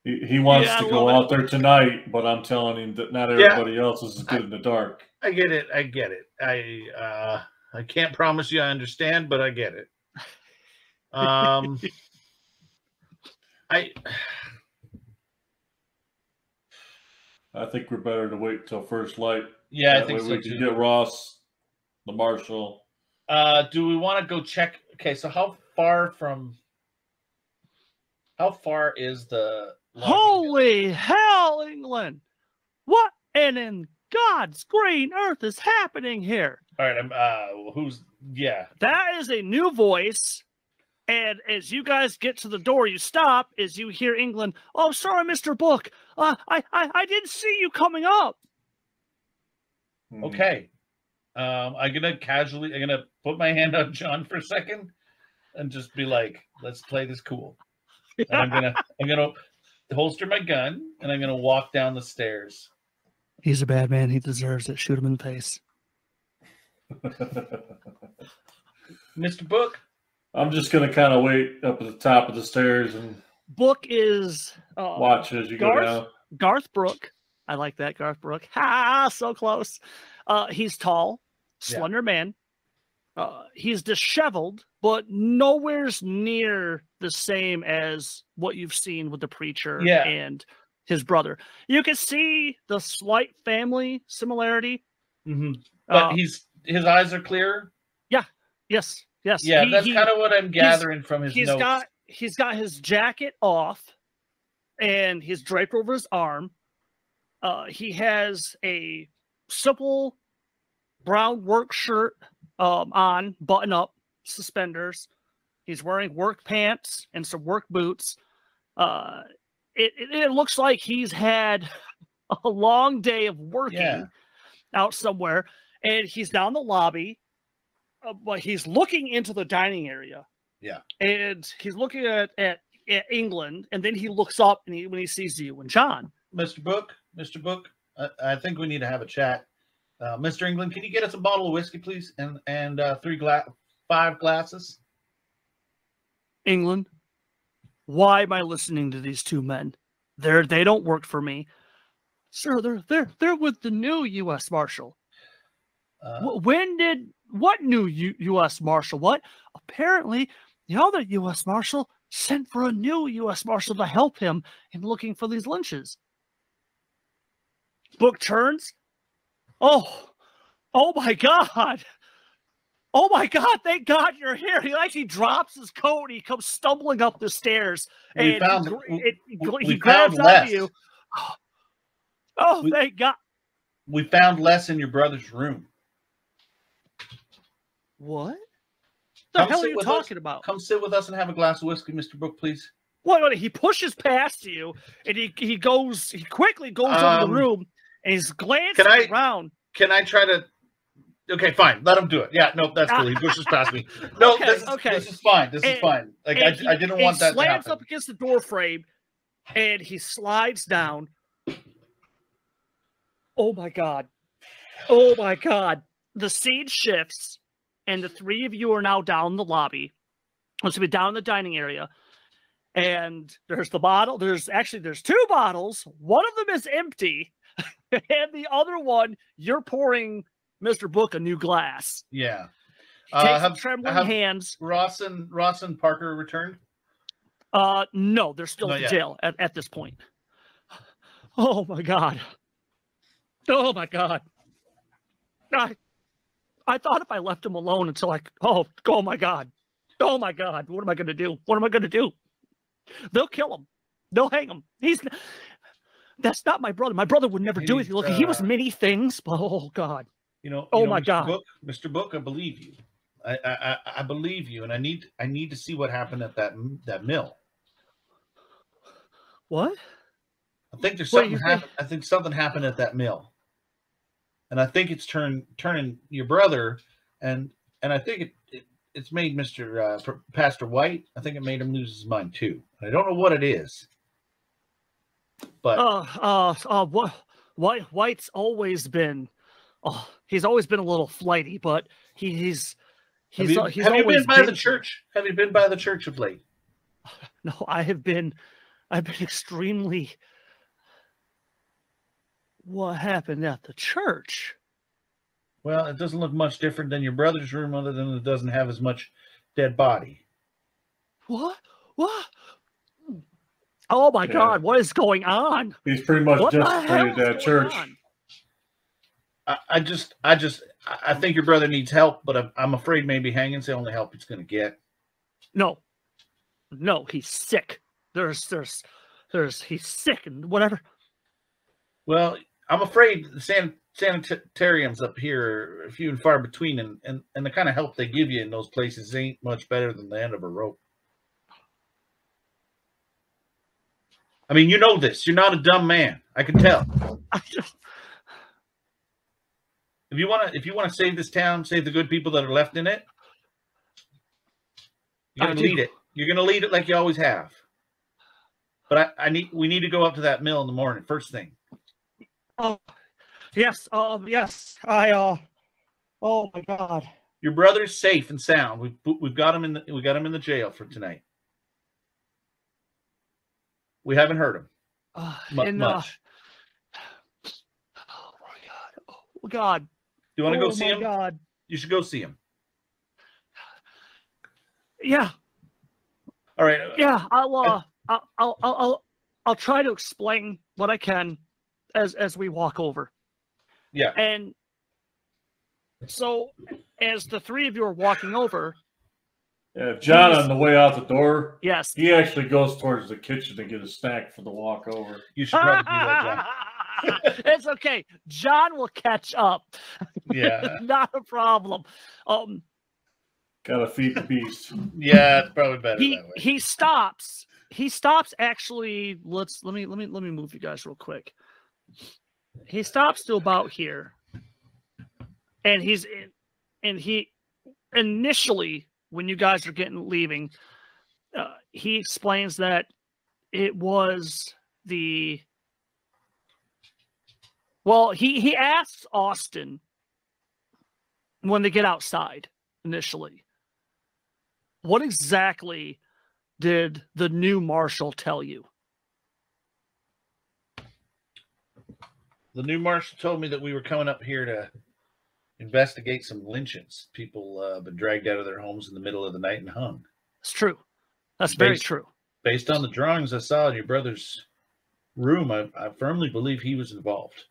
S4: He wants to go out there tonight, but I'm telling him that not everybody else is as good in the dark.
S3: I get it. I can't promise you I understand, but I get it. I
S4: think we're better to wait till first light.
S3: Yeah,
S4: that
S3: I think
S4: way
S3: so
S4: we can
S3: too.
S4: get Ross, the marshal.
S3: Do we want to go check? Okay, so how far is the
S2: Holy hell, England! What in God's green earth is happening here?
S3: All right,
S2: That is a new voice. And as you guys get to the door, you stop as you hear England. Oh, sorry, Mr. Book. I didn't see you coming up.
S3: Okay. I'm gonna put my hand on John for a second and just be like, let's play this cool. And I'm gonna holster my gun and I'm gonna walk down the stairs.
S2: He's a bad man. He deserves it. Shoot him in the face.
S3: Mr. Book?
S4: I'm just gonna kind of wait up at the top of the stairs and
S2: Book is
S4: watch as you go down.
S2: Garth Brooke. I like that, Garth Brooke. Ha! So close. He's tall, slender man. He's disheveled, but nowhere's near the same as what you've seen with the preacher and his brother. You can see the slight family similarity.
S3: Mm-hmm. But his eyes are clear.
S2: Yeah. Yes. Yes.
S3: Yeah, that's kind of what I'm gathering from his notes.
S2: He's got his jacket off, and he's draped over his arm. He has a simple brown work shirt on, button up, suspenders. He's wearing work pants and some work boots. It looks like he's had a long day of working out somewhere, and he's down the lobby. But he's looking into the dining area.
S3: Yeah.
S2: And he's looking at England, and then he looks up and when he sees you and John.
S3: Mr. Book, I think we need to have a chat. Mr. England, can you get us a bottle of whiskey, please? And 5 glasses?
S2: England, why am I listening to these two men? They don't work for me. Sir, they're with the new U.S. Marshal. What new U.S. Marshal? What? Apparently, the other U.S. Marshal sent for a new U.S. Marshal to help him in looking for these lynches. Book turns. Oh my God. Oh my God, thank God you're here. He actually drops his coat and he comes stumbling up the stairs. And he grabs onto you. Thank God.
S3: We found Les in your brother's room.
S2: What? The hell are you talking about?
S3: Come sit with us and have a glass of whiskey, Mr. Book, please.
S2: What? He pushes past you, and he quickly goes over the room, and he's glancing around.
S3: Can I try to? Okay, fine. Let him do it. Yeah, no, that's cool. He pushes past me. No, this is fine. This is fine. Like I didn't want that to happen.
S2: He slams up against the door frame, and he slides down. Oh my God! Oh my God! The scene shifts. And the three of you are now down the lobby. Let's be down in the dining area. And there's the bottle. There's 2 bottles. One of them is empty. And the other one, you're pouring Mr. Book a new glass.
S3: Yeah.
S2: Takes trembling hands.
S3: Ross and Parker returned?
S2: No, they're still in jail at this point. Oh my God. Oh my God. I thought if I left him alone until oh my God. Oh my God. What am I going to do? What am I going to do? They'll kill him. They'll hang him. That's not my brother. My brother would never do anything. Look, he was many things, but oh God. My God.
S3: Mr. Book, I believe you. I believe you, and I need to see what happened at that mill.
S2: What?
S3: I think there's something happened. I think something happened at that mill. And I think it's turning your brother, and I think it's made Mr. Pastor White. I think it made him lose his mind too. I don't know what it is, but
S2: White's always been, he's always been a little flighty, but he's
S3: have you been by the church? Have you been by the church of late?
S2: No, I've been extremely. What happened at the church?
S3: Well, it doesn't look much different than your brother's room, other than it doesn't have as much dead body.
S2: What? What? Oh my God! What is going on?
S4: He's pretty much
S2: What the
S4: desecrated
S2: hell is
S4: that church.
S2: on?
S3: I think your brother needs help, but I'm afraid maybe hanging's the only help he's going to get.
S2: No, he's sick. He's sick and whatever.
S3: Well, I'm afraid the sanitariums up here are few and far between, and the kind of help they give you in those places ain't much better than the end of a rope. I mean, you know this. You're not a dumb man. I can tell. If you want to save this town, save the good people that are left in it, you're going to lead it. You're going to lead it like you always have. But we need to go up to that mill in the morning, first thing.
S2: Oh, yes. Yes. Oh my God.
S3: Your brother's safe and sound. We've got him in the jail for tonight. We haven't hurt him much.
S2: Oh my God. Oh God.
S3: Do you want to go see him?
S2: God.
S3: You should go see him.
S2: Yeah.
S3: All right.
S2: Yeah. I'll try to explain what I can as we walk over.
S3: Yeah.
S2: And so, as the three of you are walking over.
S4: Yeah, John on the way out the door.
S2: Yes.
S4: He actually goes towards the kitchen to get a snack for the walk over.
S3: You should probably do that, John.
S2: It's okay. John will catch up.
S3: Yeah.
S2: Not a problem.
S4: Gotta feed the beast.
S3: Yeah, it's probably better that way.
S2: He stops. He stops actually. Let me move you guys real quick. He stops to about here. And he initially, when you guys are leaving, he explains that it was he asks Austin when they get outside initially, what exactly did the new marshal tell you?
S3: The new marshal told me that we were coming up here to investigate some lynchings. People been dragged out of their homes in the middle of the night and hung.
S2: It's true. That's very true.
S3: Based on the drawings I saw in your brother's room, I firmly believe he was involved.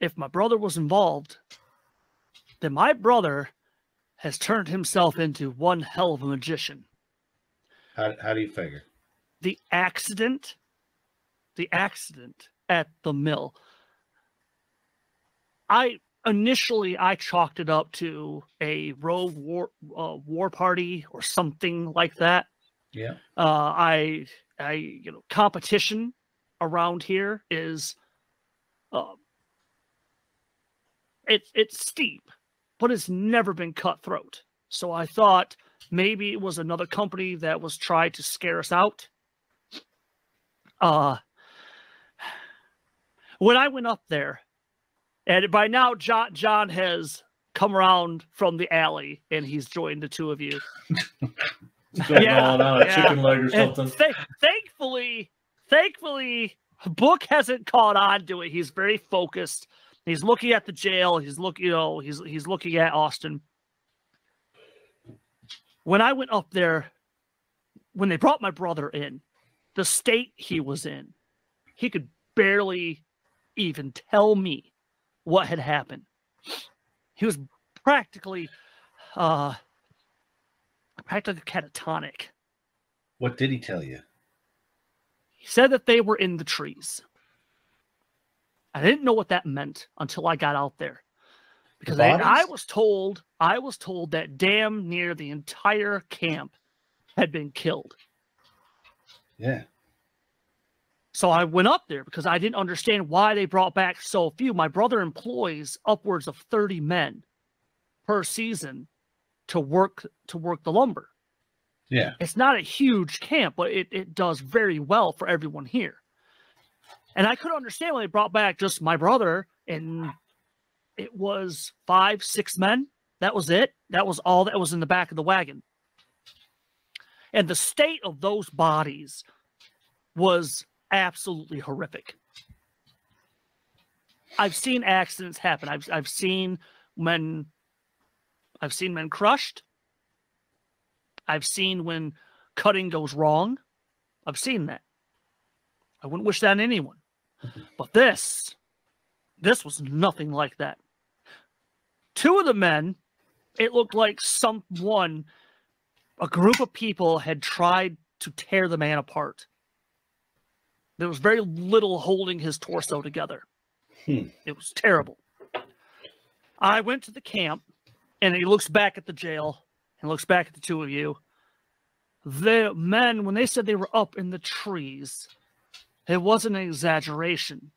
S2: If my brother was involved, then my brother has turned himself into one hell of a magician.
S3: How do you figure?
S2: The accident at the mill. I chalked it up to a rogue war party or something like that.
S3: Yeah.
S2: Competition around here is it's steep, but it's never been cutthroat. So I thought maybe it was another company that was trying to scare us out. When I went up there, and by now John has come around from the alley and he's joined the two of you.
S4: On a chicken leg or something.
S2: Thankfully, Book hasn't caught on to it. He's very focused. He's looking at the jail. He's looking at Austin. When I went up there, when they brought my brother in, the state he was in, he could barely even tell me what had happened. He was practically catatonic.
S3: What did he tell you?
S2: He said that they were in the trees. I didn't know what that meant until I got out there, because I was told that damn near the entire camp had been killed.
S3: Yeah.
S2: So I went up there because I didn't understand why they brought back so few. My brother employs upwards of 30 men per season to work the lumber.
S3: Yeah.
S2: It's not a huge camp, but it does very well for everyone here. And I couldn't understand when they brought back just my brother, and it was 5-6 men. That was it. That was all that was in the back of the wagon. And the state of those bodies was absolutely horrific. I've seen accidents happen. I've seen men crushed. I've seen when cutting goes wrong. I've seen that. I wouldn't wish that on anyone. But this was nothing like that. Two of the men, it looked like a group of people had tried to tear the man apart. There was very little holding his torso together. It was terrible. I went to the camp, and he looks back at the jail and looks back at the two of you. The men, when they said they were up in the trees, it wasn't an exaggeration.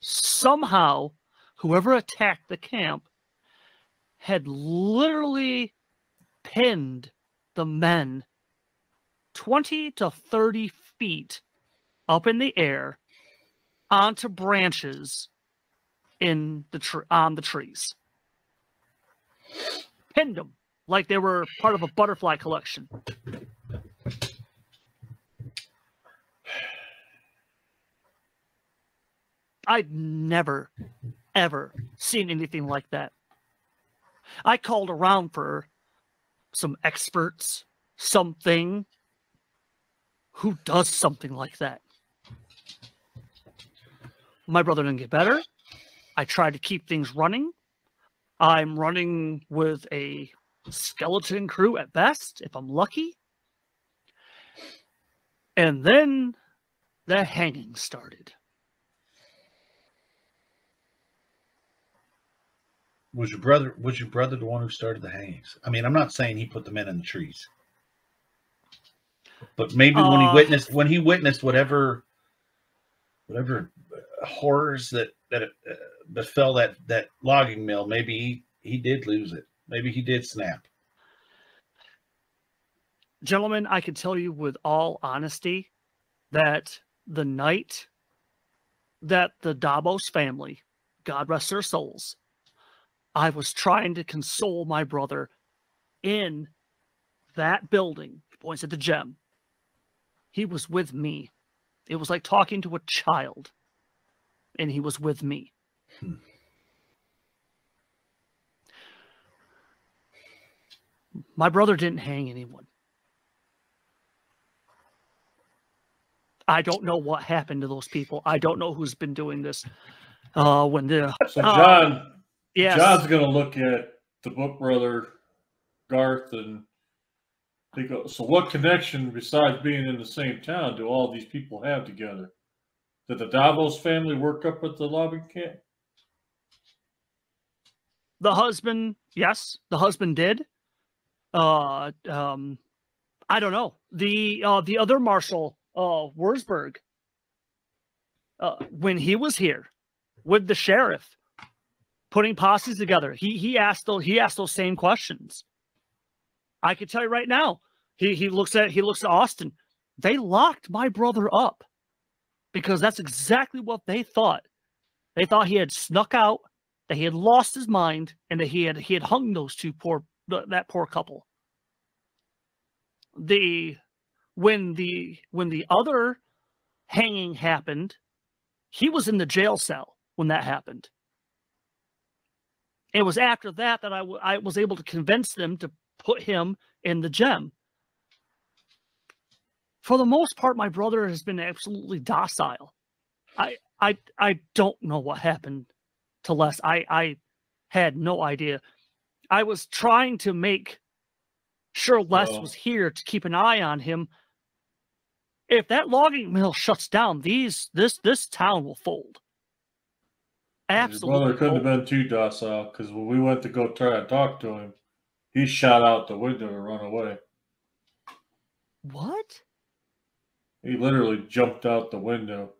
S2: Somehow, whoever attacked the camp had literally pinned the men 20 to 30 feet up in the air onto branches on the trees. Pinned them like they were part of a butterfly collection. I'd never, ever seen anything like that. I called around for some experts, something. Who does something like that? My brother didn't get better. I tried to keep things running. I'm running with a skeleton crew at best, if I'm lucky. And then the hanging started.
S3: Was your brother the one who started the hangings? I mean, I'm not saying he put the men in the trees, but maybe when he witnessed whatever horrors that befell that logging mill, maybe he did lose it. Maybe he did snap.
S2: Gentlemen, I can tell you with all honesty that the night that the Davos family, God rest their souls, I was trying to console my brother in that building. He points at the gem. He was with me. It was like talking to a child, and he was with me. My brother didn't hang anyone. I don't know what happened to those people. I don't know who's been doing this. So
S4: John,
S2: yes.
S4: John's going to look at the book brother Garth and they go, so what connection besides being in the same town do all these people have together? Did the Davos family work up at the logging camp?
S2: The husband, yes, the husband did. I don't know. The other Marshal, Wurzburg, when he was here with the sheriff, putting posses together, he asked those same questions. I can tell you right now, he looks at Austin. They locked my brother up because that's exactly what they thought. They thought he had snuck out, that he had lost his mind, and that he had hung those that poor couple. When the other hanging happened, he was in the jail cell when that happened. It was after that I was able to convince them to put him in the gem. For the most part, my brother has been absolutely docile. I don't know what happened to Les. I had no idea. I was trying to make sure Les was here to keep an eye on him. If that logging mill shuts down, this town will fold. Absolutely.
S4: Your brother couldn't have been too docile because when we went to go try and talk to him, he shot out the window and run away.
S2: What?
S4: He literally jumped out the window.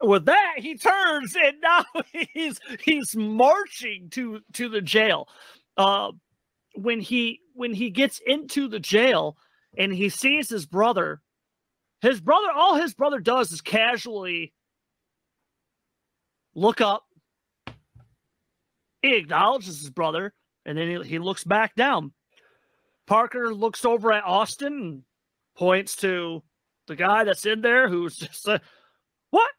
S2: With that, he turns and now he's marching to the jail. When he gets into the jail and he sees his brother, all his brother does is casually look up. He acknowledges his brother, and then he looks back down. Parker looks over at Austin and points to the guy that's in there who's just what?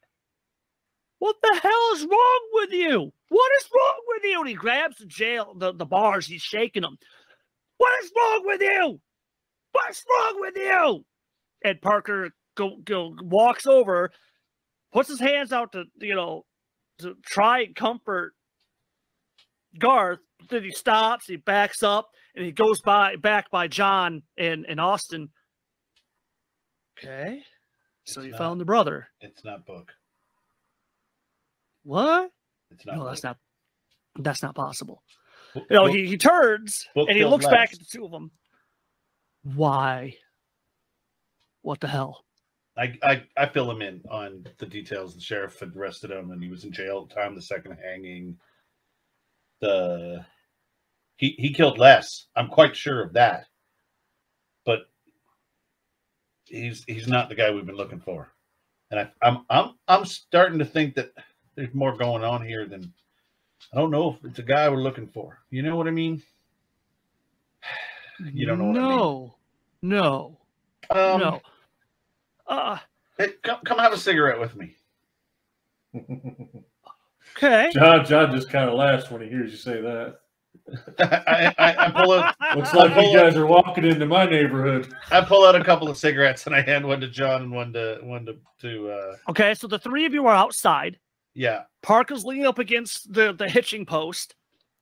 S2: What the hell is wrong with you? What is wrong with you? And he grabs the bars. He's shaking them. What is wrong with you? What's wrong with you? And Parker walks over, puts his hands out to try and comfort Garth. Then he stops, he backs up, and he goes back by John and Austin. Okay. So you found the brother.
S3: It's not Book.
S2: What?
S3: It's not.
S2: No,
S3: Book.
S2: that's not possible.
S3: Book,
S2: He turns
S3: Book
S2: and he
S3: killed
S2: looks
S3: Les.
S2: back at the two of them. Why? What the hell?
S3: I fill him in on the details. The sheriff had arrested him, and he was in jail at the time of the second hanging. He killed Les. I'm quite sure of that, but he's not the guy we've been looking for. And I'm starting to think that there's more going on here than I don't know if it's a guy we're looking for. You know what I mean? You don't know what I mean.
S2: No.
S3: Hey, come have a cigarette with me.
S2: Okay.
S4: John just kind of laughs when he hears you say that.
S3: I pull out.
S4: Looks like you guys are walking into my neighborhood.
S3: I pull out a couple of cigarettes and I hand one to John and one to.
S2: Okay, so the three of you are outside.
S3: Yeah.
S2: Parker's leaning up against the hitching post.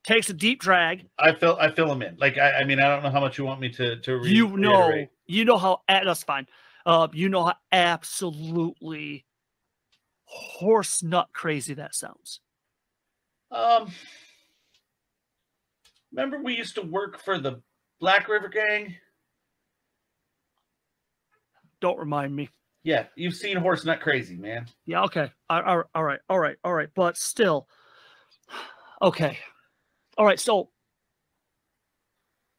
S2: Takes a deep drag.
S3: I fill him in. Like I mean, I don't know how much you want me to reiterate.
S2: You know how that's fine. You know how absolutely horse nut crazy that sounds.
S3: Remember we used to work for the Black River Gang?
S2: Don't remind me.
S3: Yeah, you've seen horse nut crazy, man.
S2: Yeah, okay. All right. But still, okay. All right, so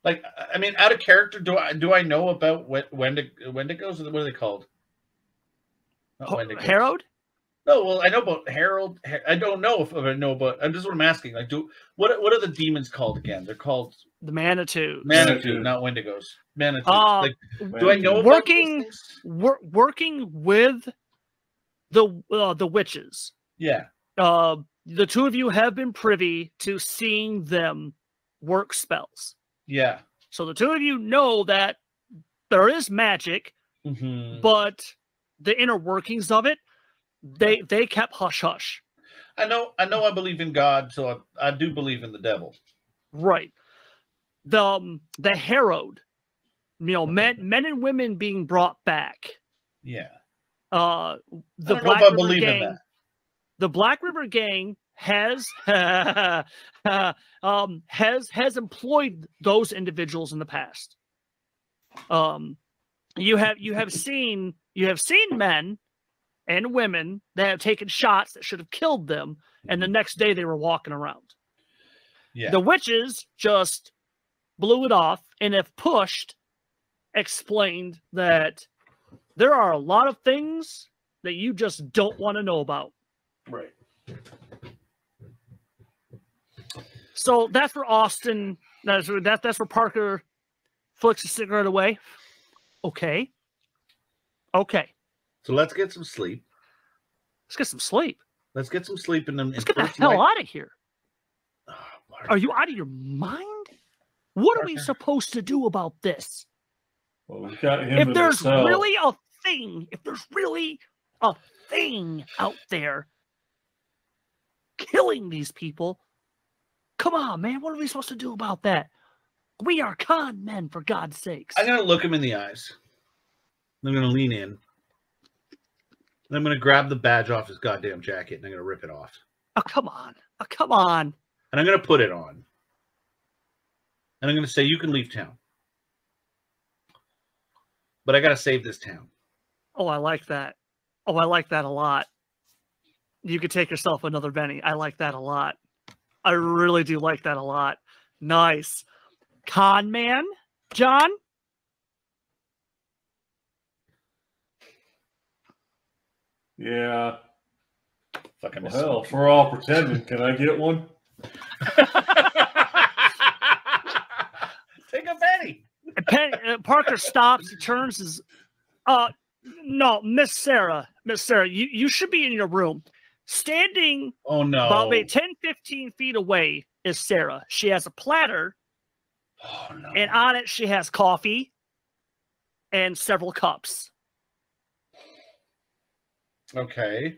S3: like, I mean, out of character, do I know about Wendigos? What are they called? Not Wendigos.
S2: Harrowed?
S3: No, well, I know about Harold. I don't know if I know about. I'm just what I'm asking. Like, what are the demons called again? They're called
S2: the Manitou.
S3: Manitou, not Wendigos. Manitou. Like, do I know about these things?
S2: Working with the witches?
S3: Yeah.
S2: The two of you have been privy to seeing them work spells.
S3: Yeah.
S2: So the two of you know that there is magic, but the inner workings of it, they kept hush hush.
S3: I know I believe in God, so I do believe in the devil.
S2: Right. The harrowed, men and women being brought back.
S3: Yeah.
S2: The
S3: Black
S2: Black
S3: River
S2: River
S3: believe
S2: Gang.
S3: in that.
S2: The Black River Gang has has employed those individuals in the past. You have seen men and women that have taken shots that should have killed them, and the next day they were walking around.
S3: Yeah.
S2: The witches just blew it off, and if pushed, explained that there are a lot of things that you just don't want to know about.
S3: Right.
S2: So that's for Austin. That's for Parker. Flicks a cigarette away. Okay.
S3: So let's get some sleep.
S2: Let's get some sleep.
S3: Let's get some sleep and then
S2: Let's get the hell out of here.
S3: Oh,
S2: Are you out of your mind? What are we supposed to do about this?
S4: Well, we got him
S2: If there's really a thing out there killing these people, come on, man. What are we supposed to do about that? We are con men, for God's sakes.
S3: I'm going to look him in the eyes. I'm going to lean in. And I'm going to grab the badge off his goddamn jacket and I'm going to rip it off.
S2: Oh, come on.
S3: And I'm going to put it on. And I'm going to say, you can leave town. But I got to save this town.
S2: Oh, I like that. Oh, I like that a lot. You could take yourself another Benny. I like that a lot. I really do like that a lot. Nice. Con man, John?
S4: Yeah.
S3: Fucking
S4: well, hell, if we're all pretending, can I get one?
S3: Take a Benny.
S2: Parker stops. He turns his. No, Miss Sarah, you should be in your room. Standing
S3: oh no,
S2: about maybe 10, 15 feet away is Sarah. She has a platter
S3: Oh, no.
S2: And on it, she has coffee and several cups.
S3: Okay.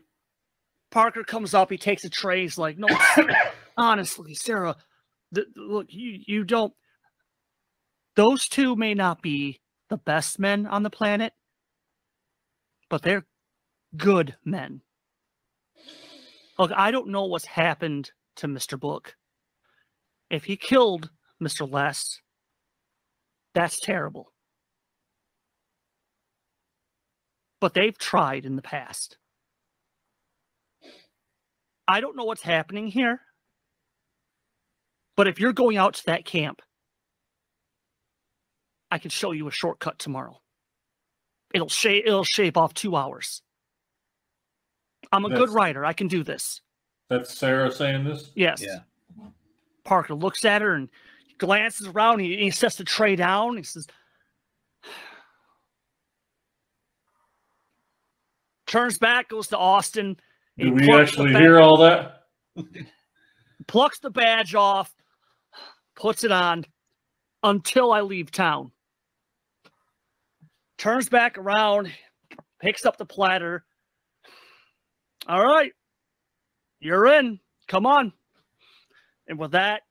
S2: Parker comes up. He takes a tray. He's like, no, honestly, Sarah, look, you don't. Those two may not be the best men on the planet, but they're good men. Look, I don't know what's happened to Mr. Book. If he killed Mr. Les, that's terrible. But they've tried in the past. I don't know what's happening here. But if you're going out to that camp, I can show you a shortcut tomorrow. It'll shave off 2 hours. I'm a good writer. I can do this.
S4: That's Sarah saying this?
S2: Yes.
S3: Yeah.
S2: Parker looks at her and glances around. He sets the tray down. He says, turns back, goes to Austin.
S4: Do we actually hear all that?
S2: Plucks the badge off, puts it on until I leave town. Turns back around, picks up the platter. All right, you're in. Come on. And with that,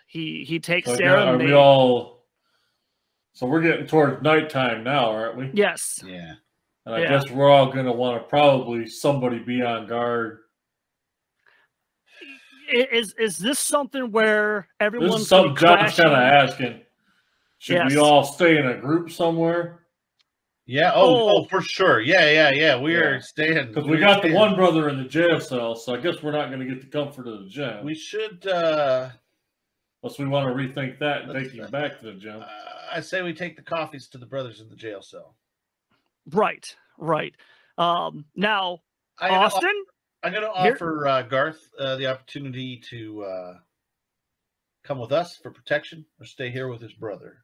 S2: he takes Sarah.
S4: Are we all? So we're getting towards nighttime now, aren't we?
S2: Yes.
S3: Yeah.
S4: And I guess we're all going to want to probably somebody be on guard.
S2: Is this something where everyone's
S4: This is something John's kind of asking. Should we all stay in a group somewhere?
S3: Yeah. Oh, for sure. Yeah. We are staying.
S4: Because we got the one brother in the jail cell, so I guess we're not going to get the comfort of the gym.
S3: We should.
S4: Unless we want to rethink that and take him back to the gym.
S3: I say we take the coffees to the brothers in the jail cell.
S2: Right. Now, Austin?
S3: I'm going to offer Garth the opportunity to come with us for protection or stay here with his brother.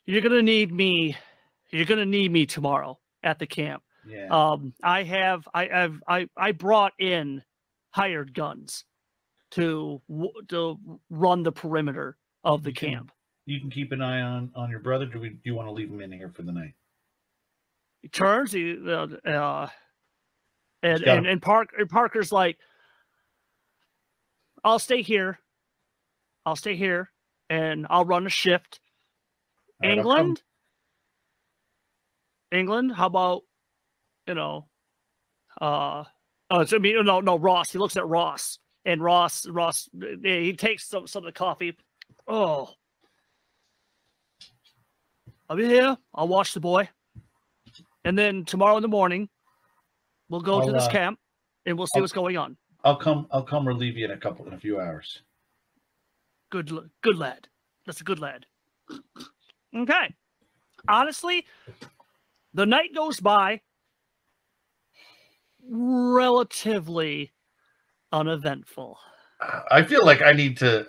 S2: You're going to need me. You're going to need me tomorrow at the camp.
S3: Yeah.
S2: I brought in hired guns to run the perimeter of the camp.
S3: You can keep an eye on your brother. Do you want to leave him in here for the night?
S2: He turns. And Parker's like, I'll stay here, and I'll run a shift.
S3: Right,
S2: England. How about, Ross. He looks at Ross, and Ross. He takes some of the coffee. Oh, I'll be here. I'll watch the boy, and then tomorrow in the morning, we'll go to this camp, and we'll see what's going on.
S3: I'll come relieve you in a few hours.
S2: Good lad. That's a good lad. Okay. Honestly, the night goes by relatively uneventful.
S3: I feel like I need to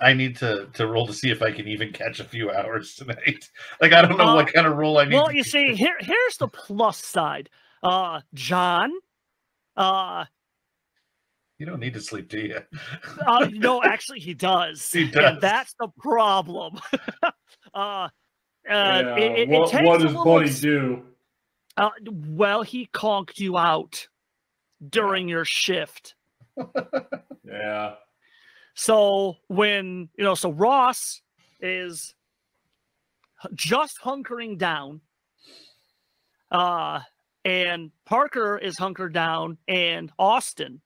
S3: roll to see if I can even catch a few hours tonight. Like, I don't know what kind of roll I need.
S2: Well, you see, here's the plus side. John,
S3: you don't need to sleep, do you?
S2: No, actually, he does.
S3: He does.
S2: And that's the problem.
S4: What does Buddy do?
S2: Well, he conked you out during your shift.
S4: Yeah.
S2: So when, so Ross is just hunkering down, and Parker is hunkered down, and Austin.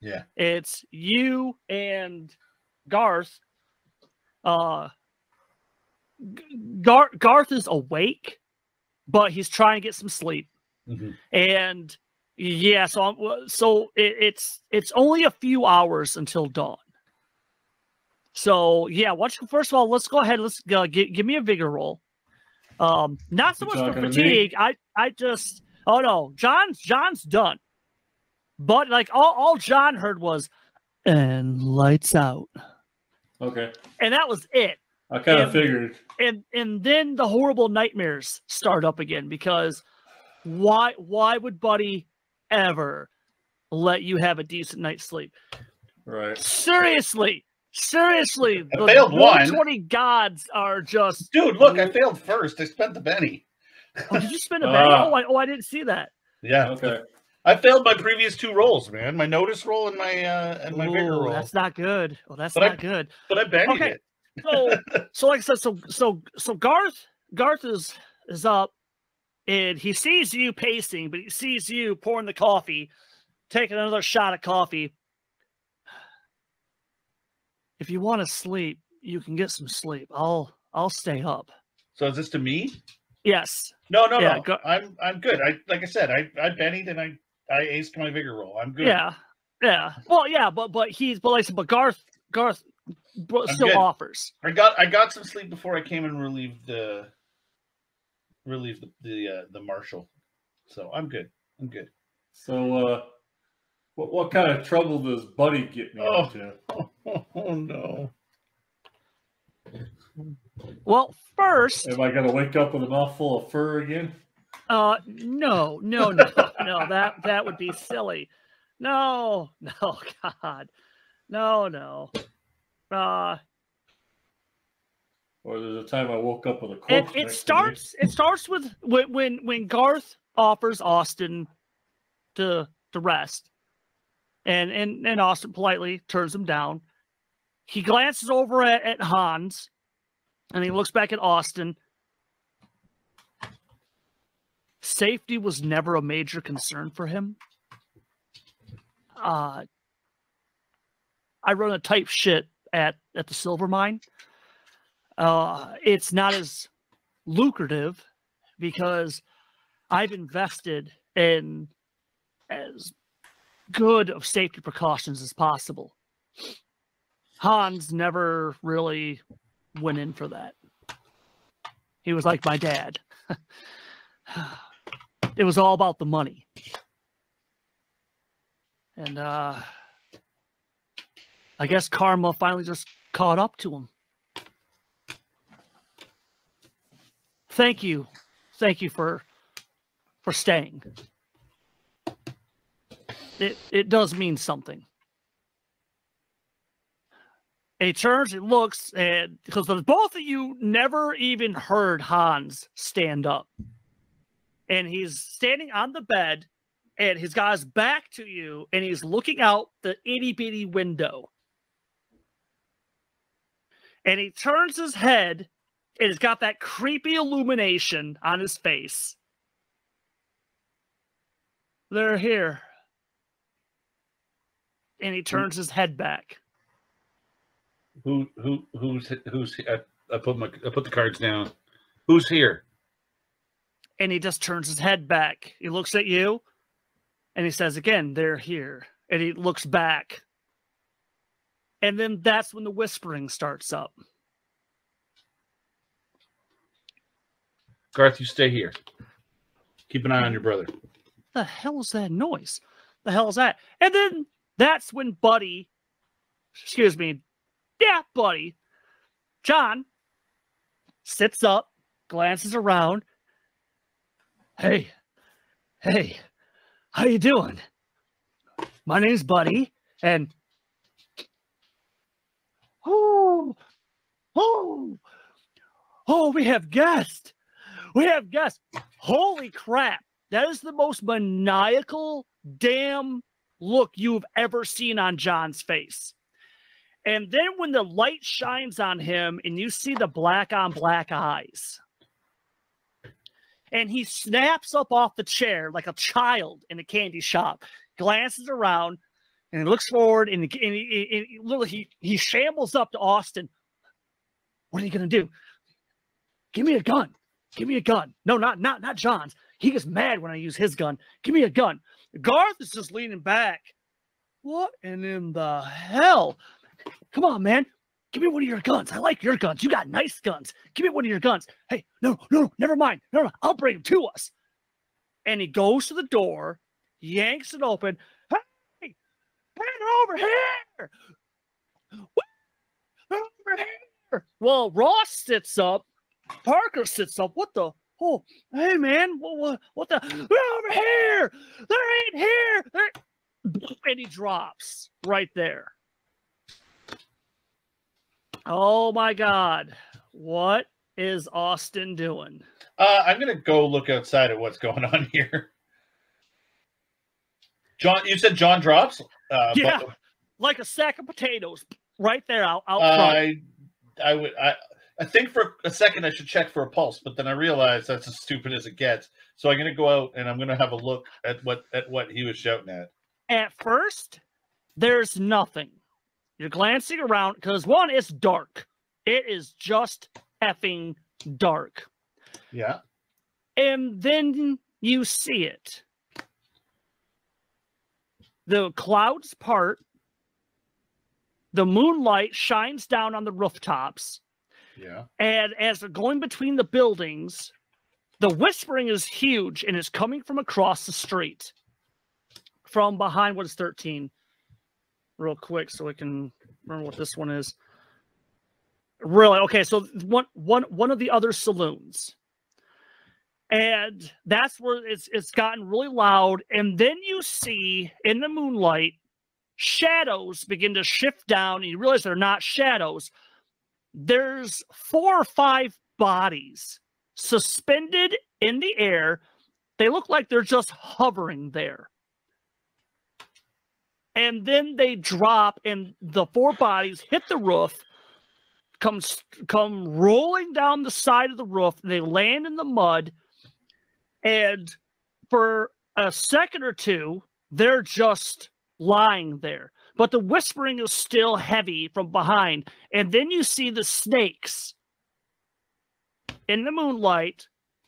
S3: Yeah.
S2: It's you and Garth. Garth is awake, but he's trying to get some sleep.
S3: Mm-hmm.
S2: And yeah, so it's only a few hours until dawn. So yeah, first of all, let's go ahead. Let's give me a vigor roll. Not so much for fatigue. I just no, John's done. But like all John heard was, and lights out.
S4: Okay.
S2: And that was it.
S4: I kind of figured.
S2: And then the horrible nightmares start up again, because why would Buddy ever let you have a decent night's sleep?
S4: Right.
S2: Seriously, Seriously,
S3: I failed one.
S2: 20 gods are just.
S3: Dude, look, I failed first. I spent the penny.
S2: Oh, did you spend a penny? I didn't see that.
S3: Yeah.
S4: Okay.
S3: I failed my previous 2 rolls, man. My notice roll and my vigor roll.
S2: That's not good. Well, that's
S3: But
S2: not good.
S3: But I pennied it.
S2: So like I said, so Garth is up, and he sees you pacing, but he sees you pouring the coffee, taking another shot of coffee. If you want to sleep, you can get some sleep. I'll stay up.
S3: So is this to me?
S2: Yes.
S3: No. I'm good. Like I said, I pennied and I aced my vigor roll. I'm good.
S2: Yeah. Well, yeah, but Garth still
S3: good.
S2: offers.
S3: I got some sleep before I came and relieved the marshal. So I'm good.
S4: So what kind of trouble does Buddy get me into?
S3: Oh no.
S2: Well, first,
S4: Am I gonna wake up with a mouthful of fur again?
S2: no, that would be silly. No, God, no.
S4: Or there's a time I woke up with a corpse.
S2: It starts with when Garth offers Austin to rest, and Austin politely turns him down. He glances over at Hans, and he looks back at Austin. Safety was never a major concern for him. I run a type shit at the silver mine. It's not as lucrative because I've invested in as good of safety precautions as possible. Hans never really went in for that. He was like my dad. It was all about the money. And I guess karma finally just caught up to him. Thank you for staying. It does mean something. And he turns, he looks, and because both of you never even heard Hans stand up. And he's standing on the bed, and he's got his back to you, and he's looking out the itty-bitty window. And he turns his head, and he's got that creepy illumination on his face. They're here. And he turns his head back.
S3: Who's I put the cards down. Who's here?
S2: And he just turns his head back. He looks at you, and he says again, "They're here." And he looks back. And then that's when the whispering starts up.
S3: Garth, you stay here. Keep an eye on your brother.
S2: The hell is that noise? The hell is that? And then that's when Buddy, John, sits up, glances around. Hey, how you doing? My name's Buddy, and oh, we have guests. Holy crap. That is the most maniacal damn look you've ever seen on John's face. And then when the light shines on him and you see the black on black eyes, and he snaps up off the chair like a child in a candy shop, glances around, and he looks forward, and he shambles up to Austin. What are you going to do? Give me a gun. No, not John's. He gets mad when I use his gun. Give me a gun. Garth is just leaning back. What in the hell? Come on, man. Give me one of your guns. I like your guns. You got nice guns. Give me one of your guns. Hey, no, never mind. No, I'll bring him to us. And he goes to the door, yanks it open. Hey, over here. Over here. Well, Ross sits up. Parker sits up. What the? Oh, hey, man. What the? They're over here. They're in here. And he drops right there. Oh my God. What is Austin doing?
S3: I'm going to go look outside at what's going on here. John, you said John drops?
S2: Yeah, like a sack of potatoes right there out front.
S3: I think for a second I should check for a pulse, but then I realized that's as stupid as it gets. So I'm going to go out and I'm going to have a look at what he was shouting at.
S2: At first, there's nothing. You're glancing around because, one, it's dark. It is just effing dark.
S3: Yeah.
S2: And then you see it. The clouds part. The moonlight shines down on the rooftops.
S3: Yeah.
S2: And as they're going between the buildings, the whispering is huge and it's coming from across the street. From behind what is 13. Real quick so we can remember what this one is. Really? Okay, so one of the other saloons. And that's where it's gotten really loud. And then you see in the moonlight shadows begin to shift down, and you realize they're not shadows. There's 4 or 5 bodies suspended in the air. They look like they're just hovering there. And then they drop, and the 4 bodies hit the roof, come rolling down the side of the roof, and they land in the mud. And for a second or two, they're just lying there. But the whispering is still heavy from behind. And then you see the snakes in the moonlight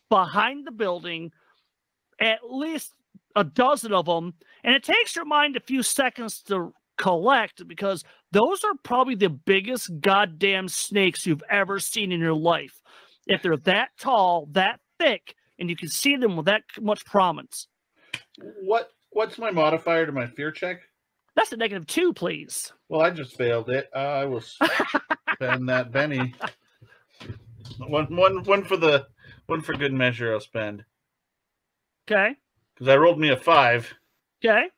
S2: behind the building, at least a dozen of them. And it takes your mind a few seconds to collect because those are probably the biggest goddamn snakes you've ever seen in your life. If they're that tall, that thick, and you can see them with that much prominence.
S3: What's my modifier to my fear check?
S2: That's a -2, please.
S3: Well, I just failed it. I will spend that Benny. One for good measure. I'll spend.
S2: Okay.
S3: Because I rolled me a 5.
S2: Okay.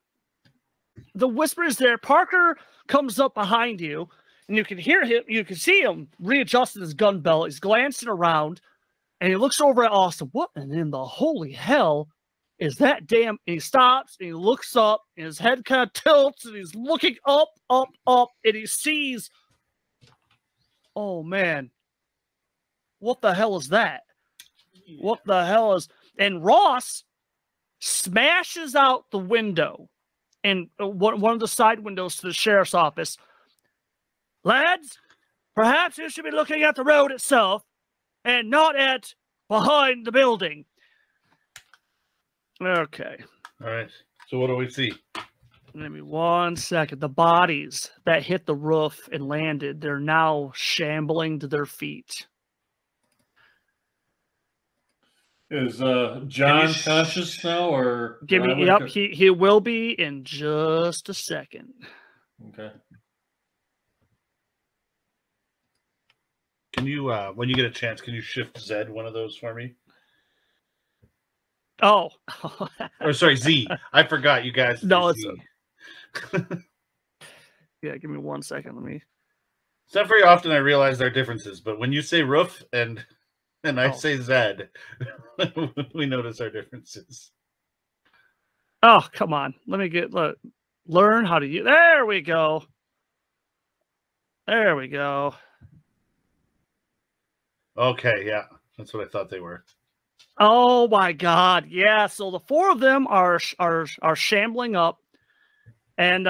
S2: The whisper is there. Parker comes up behind you, and you can hear him. You can see him readjusting his gun belt. He's glancing around, and he looks over at Austin. What in the holy hell is that damn? And he stops, and he looks up, and his head kind of tilts, and he's looking up, and he sees, oh, man. What the hell is that? What the hell is... And Ross smashes out the window and one of the side windows to the sheriff's office. Lads, perhaps you should be looking at the road itself and not at behind the building. Okay.
S3: All right. So what do we see?
S2: Give me 1 second. The bodies that hit the roof and landed, they're now shambling to their feet.
S4: Is John conscious now, or
S2: give me? Yep, he will be in just a second.
S4: Okay.
S3: Can you, when you get a chance, can you shift Z one of those for me?
S2: Oh,
S3: or sorry, Z. I forgot you guys.
S2: No, it's yeah. Give me 1 second. Let me.
S3: It's not very often I realize there are differences, but when you say roof and I say Z, we notice our differences.
S2: Oh, come on. Let me learn how to use. There we go. There we go.
S3: Okay, yeah. That's what I thought they were.
S2: Oh my God. Yeah, so the 4 of them are shambling up, and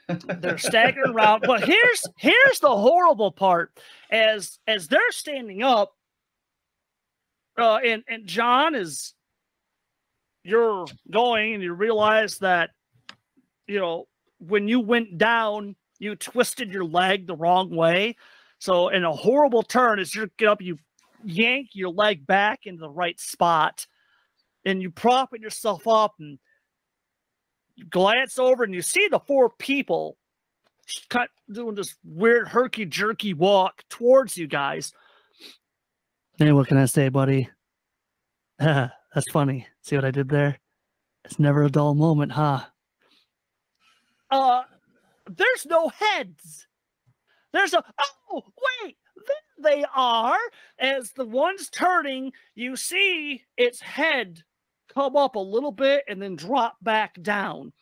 S2: they're staggering around. But here's the horrible part. As they're standing up, and John is, you're going and you realize that, you know, when you went down, you twisted your leg the wrong way. So in a horrible turn, as you get up, you yank your leg back into the right spot, and you prop yourself up and glance over, and you see the 4 people kind of doing this weird herky-jerky walk towards you guys. Hey, what can I say, buddy? That's funny. See what I did there? It's never a dull moment, huh? There's no heads. there's a, oh, wait, there they are. As the one's turning, you see its head come up a little bit and then drop back down.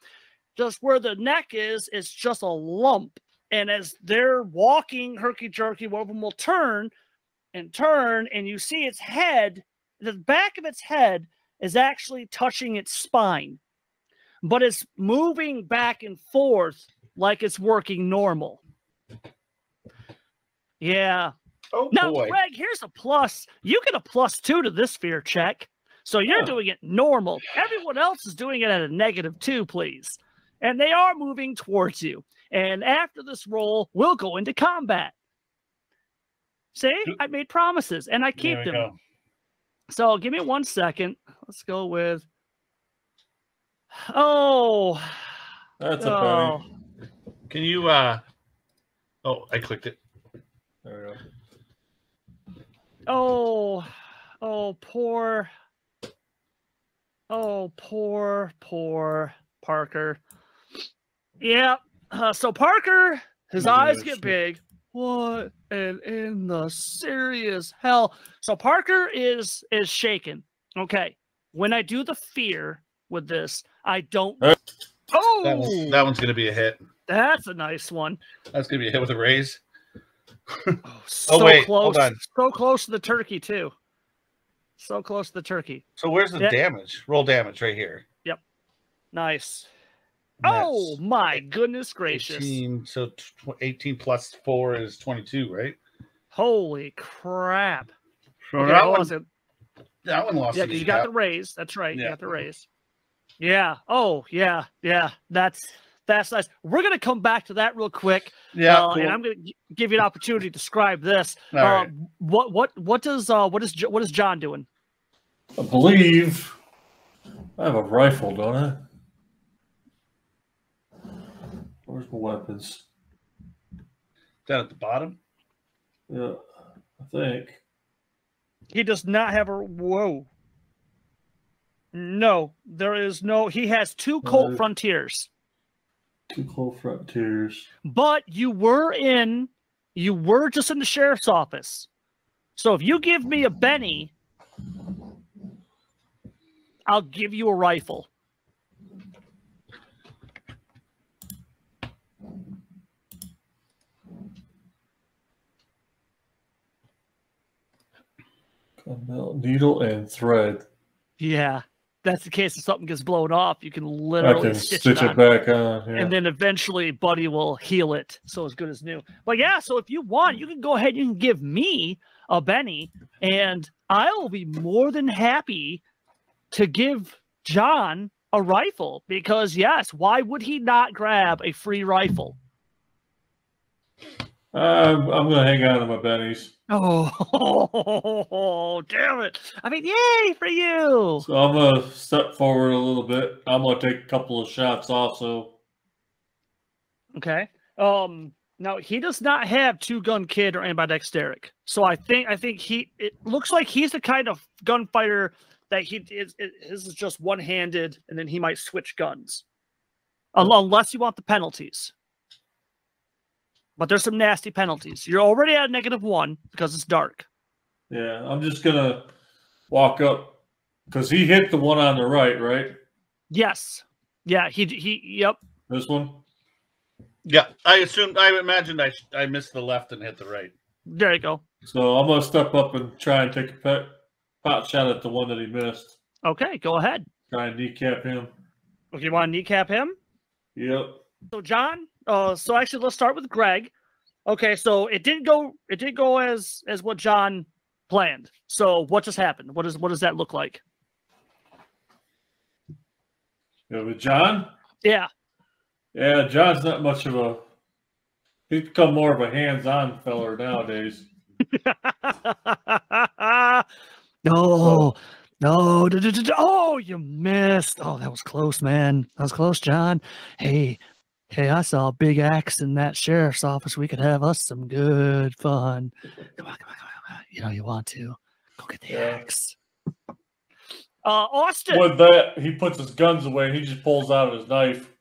S2: Just where the neck is, it's just a lump. And as they're walking herky-jerky, one of them will turn, and you see its head, the back of its head is actually touching its spine. But it's moving back and forth like it's working normal. Yeah.
S3: Oh,
S2: now,
S3: boy.
S2: Greg, here's a plus. You get a +2 to this fear check. So you're doing it normal. Everyone else is doing it at a -2, please. And they are moving towards you. And after this roll, we'll go into combat. See, I made promises, and I keep them.
S3: Go.
S2: So give me 1 second. Let's go with... Oh.
S4: That's a penny.
S3: Can you... Oh, I clicked it.
S4: There we
S2: Oh,
S4: go.
S2: poor Parker. Yeah. So Parker, his eyes get big. What? And in the serious hell. So Parker is shaken. Okay. When I do the fear with this, I don't. Oh,
S3: that one's going to be a hit.
S2: That's a nice one.
S3: That's going to be a hit with a raise.
S2: So
S3: wait,
S2: close.
S3: hold on.
S2: So close to the turkey, too. So close to the turkey.
S3: So where's the damage? Roll damage right here.
S2: Yep. Nice.
S3: That's
S2: oh, my goodness gracious.
S3: 18, so 18 plus 4 is 22, right?
S2: Holy crap.
S3: So
S2: Okay,
S3: that one lost.
S2: Yeah, because you got the raise. That's right.
S3: Yeah.
S2: You got the raise. Yeah. Oh, yeah. Yeah. That's nice. We're going to come back to that real quick.
S3: Yeah. Cool.
S2: And I'm going to give you an opportunity to describe this.
S3: All right.
S2: What is John doing?
S4: I believe I have a rifle, don't I? Where's my weapons?
S3: Down at the bottom?
S4: Yeah, I think.
S2: He does not have a... Whoa. No, there is no... He has 2 Colt Frontiers.
S4: 2 Colt Frontiers.
S2: But you were just in the sheriff's office. So if you give me a Benny, I'll give you a rifle.
S4: Needle and thread.
S2: Yeah, that's the case if something gets blown off. You can literally
S4: stitch it back on. Yeah.
S2: And then eventually Buddy will heal it so as good as new. But yeah, so if you want, you can go ahead and you can give me a Benny, and I will be more than happy to give John a rifle because, yes, why would he not grab a free rifle?
S4: I'm going to hang on to my bennies.
S2: Oh, damn it. I mean, yay for you.
S4: So I'm going to step forward a little bit. I'm going to take a couple of shots also.
S2: Okay. Now, he does not have 2-gun kid or ambidexteric. So I think it looks like he's the kind of gunfighter that his is just one-handed, and then he might switch guns. Unless you want the penalties. But there's some nasty penalties. You're already at -1 because it's dark.
S4: Yeah, I'm just going to walk up because he hit the one on the right?
S2: Yes. Yeah, yep.
S4: This one?
S3: Yeah, I imagined I missed the left and hit the right.
S2: There you go.
S4: So I'm going to step up and try and take a pot shot at the one that he missed.
S2: Okay, go ahead. Try
S4: and kneecap him.
S2: Okay, you want to kneecap him?
S4: Yep.
S2: So John, so actually let's start with Greg. Okay, so it didn't go as what John planned. So what just happened? What does that look like?
S4: Yeah, with John?
S2: Yeah.
S4: Yeah, John's not much of a... He's become more of a hands-on feller nowadays.
S2: No. Oh, you missed. Oh, that was close, man. That was close, John. Hey, I saw a big axe in that sheriff's office. We could have us some good fun. Come on. You know you want to. Go get the axe. Austin.
S4: With that, he puts his guns away and he just pulls out his knife.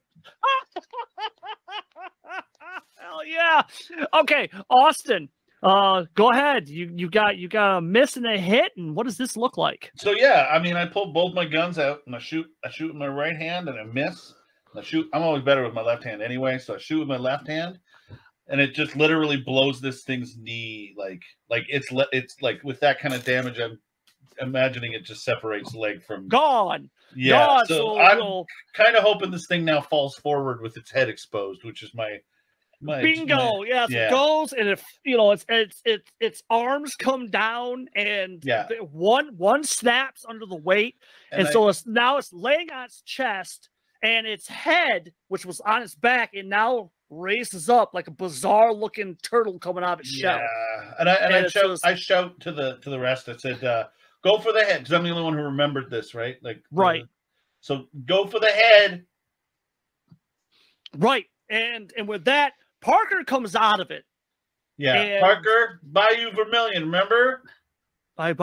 S2: Hell yeah. Okay, Austin. Go ahead. You got a miss and a hit, and what does this look like?
S3: So yeah, I mean, I pull both my guns out and I shoot with my right hand and I miss. And I shoot. I'm always better with my left hand anyway, so I shoot with my left hand, and it just literally blows this thing's knee. Like it's like with that kind of damage, I'm imagining it just separates leg from
S2: gone.
S3: Yeah,
S2: gone,
S3: so I'm kind of hoping this thing now falls forward with its head exposed, which is my
S2: bingo. So it goes, and if its arms come down, and one snaps under the weight, and so it's laying on its chest, and its head, which was on its back, and now raises up like a bizarre looking turtle coming out of its shell.
S3: And I shout to the rest. I said, go for the head, because I'm the only one who remembered this, right?
S2: Right.
S3: So go for the head.
S2: Right. And with that, Parker comes out of it.
S3: Yeah. And Parker, Bayou Vermilion, remember?
S2: Bye.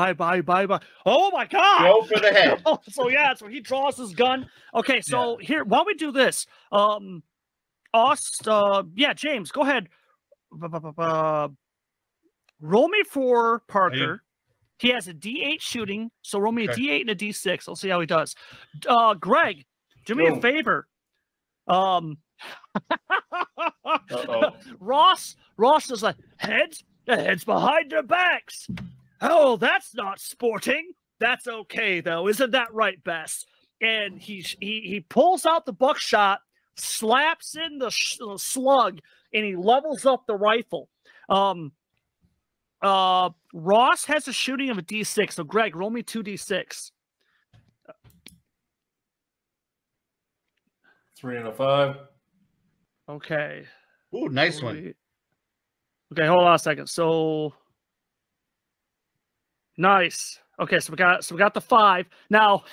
S2: Oh my God.
S3: Go for the head.
S2: So he draws his gun. Okay, so here, why don't we do this? James, go ahead. Roll me for Parker. He has a D8 shooting, so roll me a D8 and a D6. I'll see how he does. Greg, do me a favor. Ross is like, heads behind their backs. Oh, that's not sporting. That's okay though, isn't that right, Bess? And he pulls out the buckshot, slaps in the slug, and he levels up the rifle. Ross has a shooting of a D6. So Greg, roll me 2D6.
S4: 3 and a 5.
S2: Okay.
S3: Ooh, nice one.
S2: Okay, hold on a second. So nice. Okay, so we got the 5. Now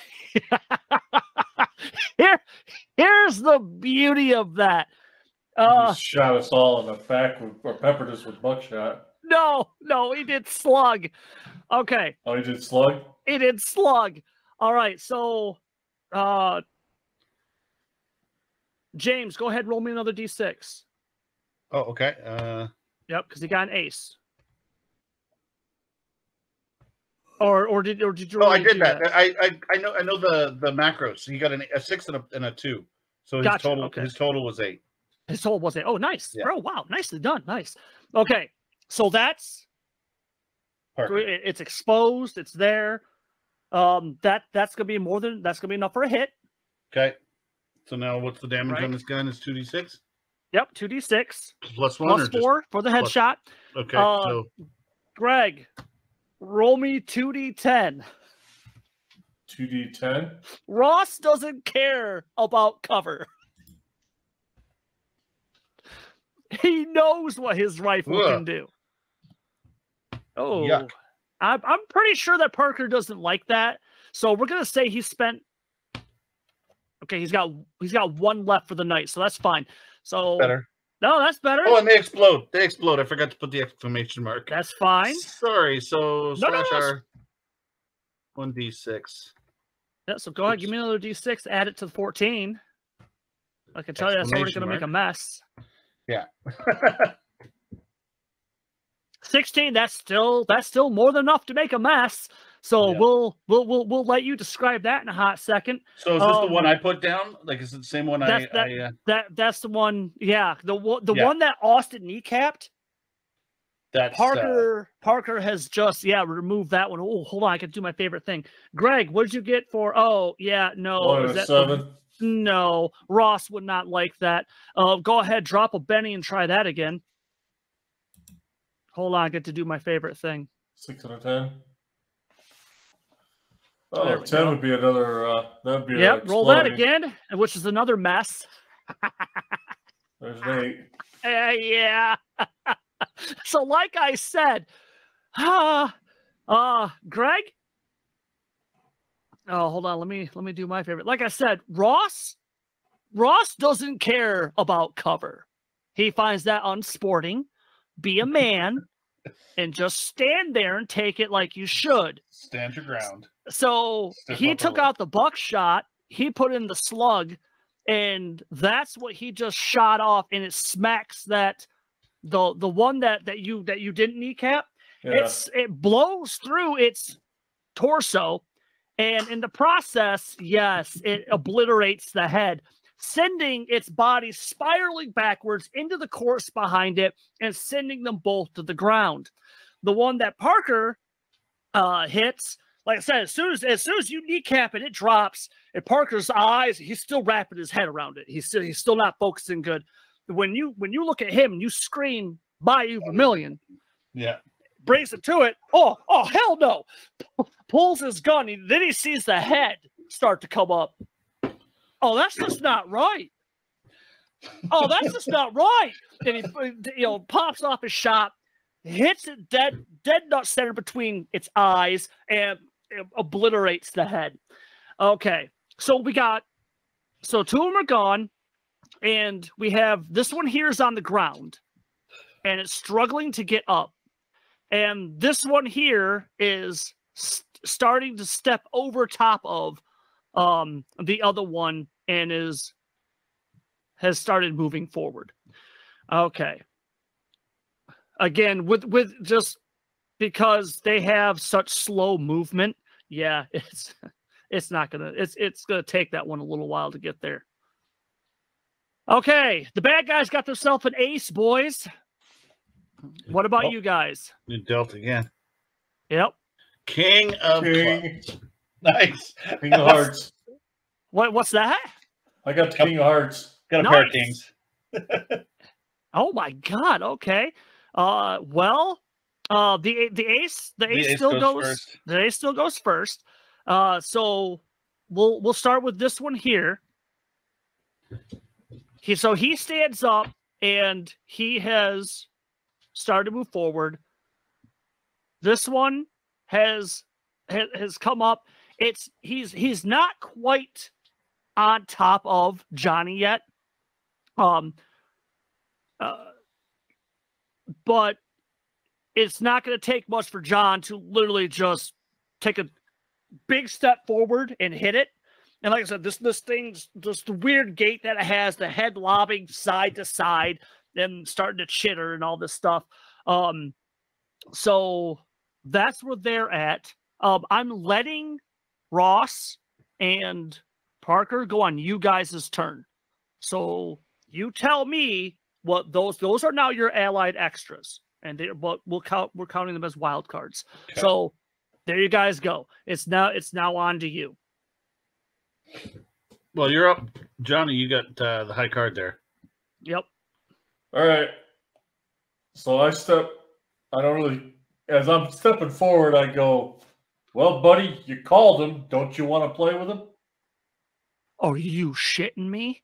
S2: here's the beauty of that.
S4: He shot us all in the back or peppered us with buckshot.
S2: No, he did slug. Okay.
S4: Oh, he did slug?
S2: He did slug. All right, so James, go ahead and roll me another D6.
S3: Oh, okay.
S2: Yep, because he got an ace. Or did you?
S3: Oh, I did that. I know the macros. He got a 6 and a 2. So his total was 8.
S2: His total was 8. Oh, nice.
S3: Yeah.
S2: Bro, wow, nicely done. Nice. Okay. So that's
S3: perfect.
S2: It's exposed. It's there. That's gonna be enough for a hit.
S3: Okay. So now what's the damage on this gun? Is 2d6?
S2: Yep, 2d6.
S3: Plus 1
S2: plus 4 for the headshot.
S3: Okay. So
S2: Greg, roll me 2d10.
S4: 2d10?
S2: Ross doesn't care about cover. He knows what his rifle can do. Oh, yuck. I'm pretty sure that Parker doesn't like that. So we're gonna say he spent. Okay, he's got 1 left for the night, so that's fine. So
S3: better.
S2: No, that's better.
S3: Oh, and they explode. I forgot to put the exclamation mark.
S2: That's fine.
S3: Sorry. So our 1d6.
S2: Yeah. So go ahead, give me another d6. Add it to the 14. I can tell you that's already gonna make a mess.
S3: Yeah.
S2: 16. That's still more than enough to make a mess. So we'll let you describe that in a hot second.
S3: So is this the one I put down? Like, is it the same one?
S2: That's the one. Yeah, the one that Austin kneecapped.
S3: That's
S2: Parker has just removed that one. Oh, hold on, I can do my favorite thing. Greg, what did you get for? Oh, yeah, no.
S4: 1 and 7.
S2: No, Ross would not like that. Go ahead, drop a Benny and try that again. Hold on, I get to do my favorite thing.
S4: 6 and a 10. Oh, 10 would be another. That'd be
S2: roll that again, which is another mess.
S4: There's an 8.
S2: Yeah. So, like I said, Greg. Oh, hold on. Let me do my favorite. Like I said, Ross doesn't care about cover. He finds that unsporting. Be a man and just stand there and take it like you should.
S3: Stand your ground.
S2: So he took out the buckshot. He put in the slug, and that's what he just shot off, and it smacks that the one that you didn't kneecap,
S4: Yeah.
S2: it blows through its torso, and in the process, yes, it obliterates the head, sending its body spiraling backwards into the corpse behind it and sending them both to the ground. The one that Parker hits, like I said, as soon as you kneecap it, it drops. And Parker's eyes, he's still wrapping his head around it. He's still not focusing good. When you look at him and you scream Bayou Vermilion,
S3: Yeah.
S2: brings it to it. Oh, hell no. Pulls his gun. Then he sees the head start to come up. Oh, that's just not right. Oh, that's just not right. And he pops off his shot, hits it dead nut center between its eyes, and it obliterates the head. Okay. So two of them are gone, and we have this one here is on the ground, and it's struggling to get up. And this one here is starting to step over top of the other one and has started moving forward. Okay. Again, with just because they have such slow movement, yeah, it's gonna take that one a little while to get there. Okay, the bad guys got themselves an ace, boys. What about you guys?
S3: You dealt again.
S2: Yep.
S3: King of Clubs. Nice.
S4: King of Hearts.
S2: What's that?
S4: I got the King of Hearts.
S3: Got a
S2: Nice.
S3: pair of kings.
S2: Oh my God. Okay. The ace still goes
S3: first.
S2: The ace still goes first. So we'll start with this one here. He stands up and he has started to move forward. This one has come up. He's not quite on top of Johnny yet. But it's not going to take much for John to literally just take a big step forward and hit it. And like I said, this thing's just the weird gait that it has, the head lobbing side to side and starting to chitter and all this stuff. So that's where they're at. I'm letting Ross and Parker go on you guys' turn. So you tell me what those are now your allied extras, and we're counting them as wild cards. Okay. So there you guys go. It's now on to you.
S3: Well, you're up, Johnny. You got the high card there.
S2: Yep.
S4: All right. So as I'm stepping forward, I go, well, buddy, you called him. Don't you want to play with him?
S2: Are you shitting me?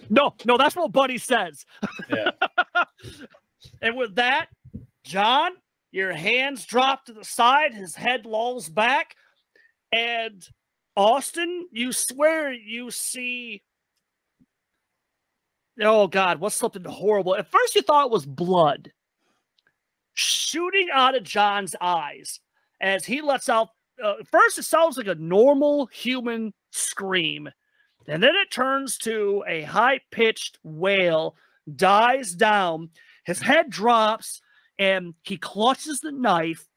S2: No, that's what Buddy says.
S3: Yeah.
S2: And with that, John, your hands drop to the side, his head lolls back, and Austin, you swear you see... Oh, God, what's something horrible? At first you thought it was blood shooting out of John's eyes as he lets out... first, it sounds like a normal human scream. And then it turns to a high-pitched wail, dies down. His head drops, and he clutches the knife,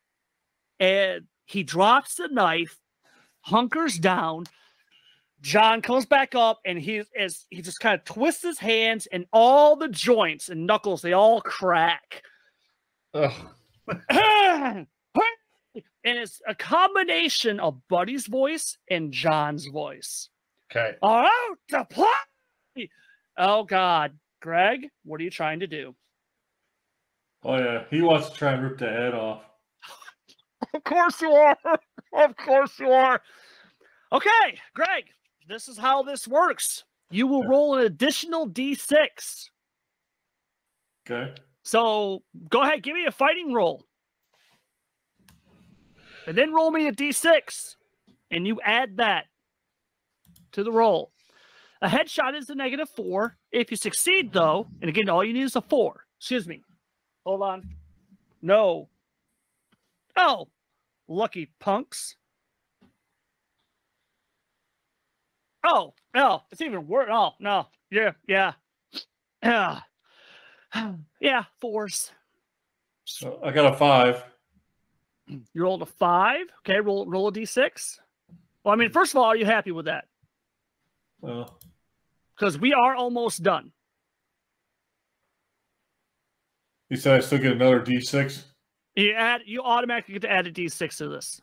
S2: and he drops the knife, hunkers down. John comes back up, and he just kind of twists his hands, and all the joints and knuckles, they all crack.
S3: Ugh.
S2: And it's a combination of Buddy's voice and John's voice.
S3: Okay.
S2: All out to play. Oh, God. Greg, what are you trying to do?
S4: Oh, yeah. He wants to try and rip the head off.
S2: Of course you are. Of course you are. Okay, Greg, this is how this works. You will roll an additional D6.
S4: Okay.
S2: So go ahead, give me a fighting roll. And then roll me a D6. And you add that to the roll. A headshot is a -4. If you succeed, though, and again, all you need is a 4. Excuse me. Hold on. No. Oh, lucky punks. Oh, no, it's even worse. Oh, no. Yeah. Yeah. Yeah, 4s.
S4: So I got a 5.
S2: You rolled a 5. Okay, roll a d6. Well, I mean, first of all, are you happy with that?
S4: Well,
S2: Because we are almost done.
S4: you said I still get another D6?
S2: You automatically get to add a d6 to this.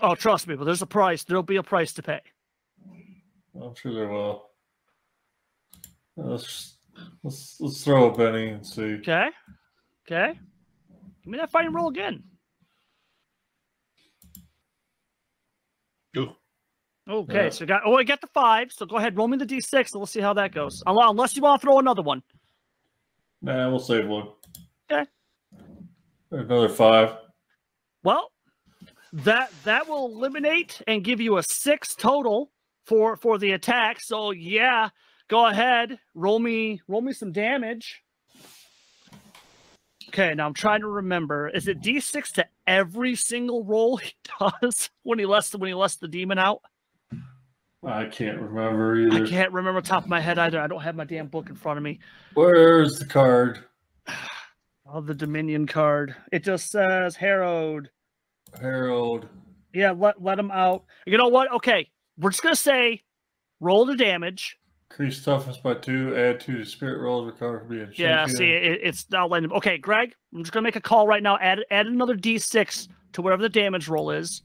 S2: Oh, trust me, but there's a price. There'll be a price to pay.
S4: I'm sure there will. Let's throw a penny and see.
S2: Okay. Give me that fighting roll again.
S3: Ooh.
S2: Okay,
S4: Yeah.
S2: so I got the 5. So go ahead, roll me the d6, and we'll see how that goes. Unless you want to throw another one.
S4: Nah, we'll save one.
S2: Okay.
S4: Another 5.
S2: Well, that will eliminate and give you a 6 total for the attack. So yeah, go ahead, roll me some damage. Okay, now I'm trying to remember. Is it d6 to every single roll he does when he lets the demon out?
S4: I can't remember either.
S2: I can't remember top of my head either. I don't have my damn book in front of me.
S4: Where's the card?
S2: Oh, the Dominion card. It just says Herald.
S4: Herald.
S2: Yeah, let him out. You know what? Okay, we're just gonna say roll the damage.
S4: Increase toughness by 2. Add 2 to spirit rolls. Recover from being shaken.
S2: Yeah, see, it's not letting him. Okay, Greg, I'm just gonna make a call right now. Add another d6 to whatever the damage roll is.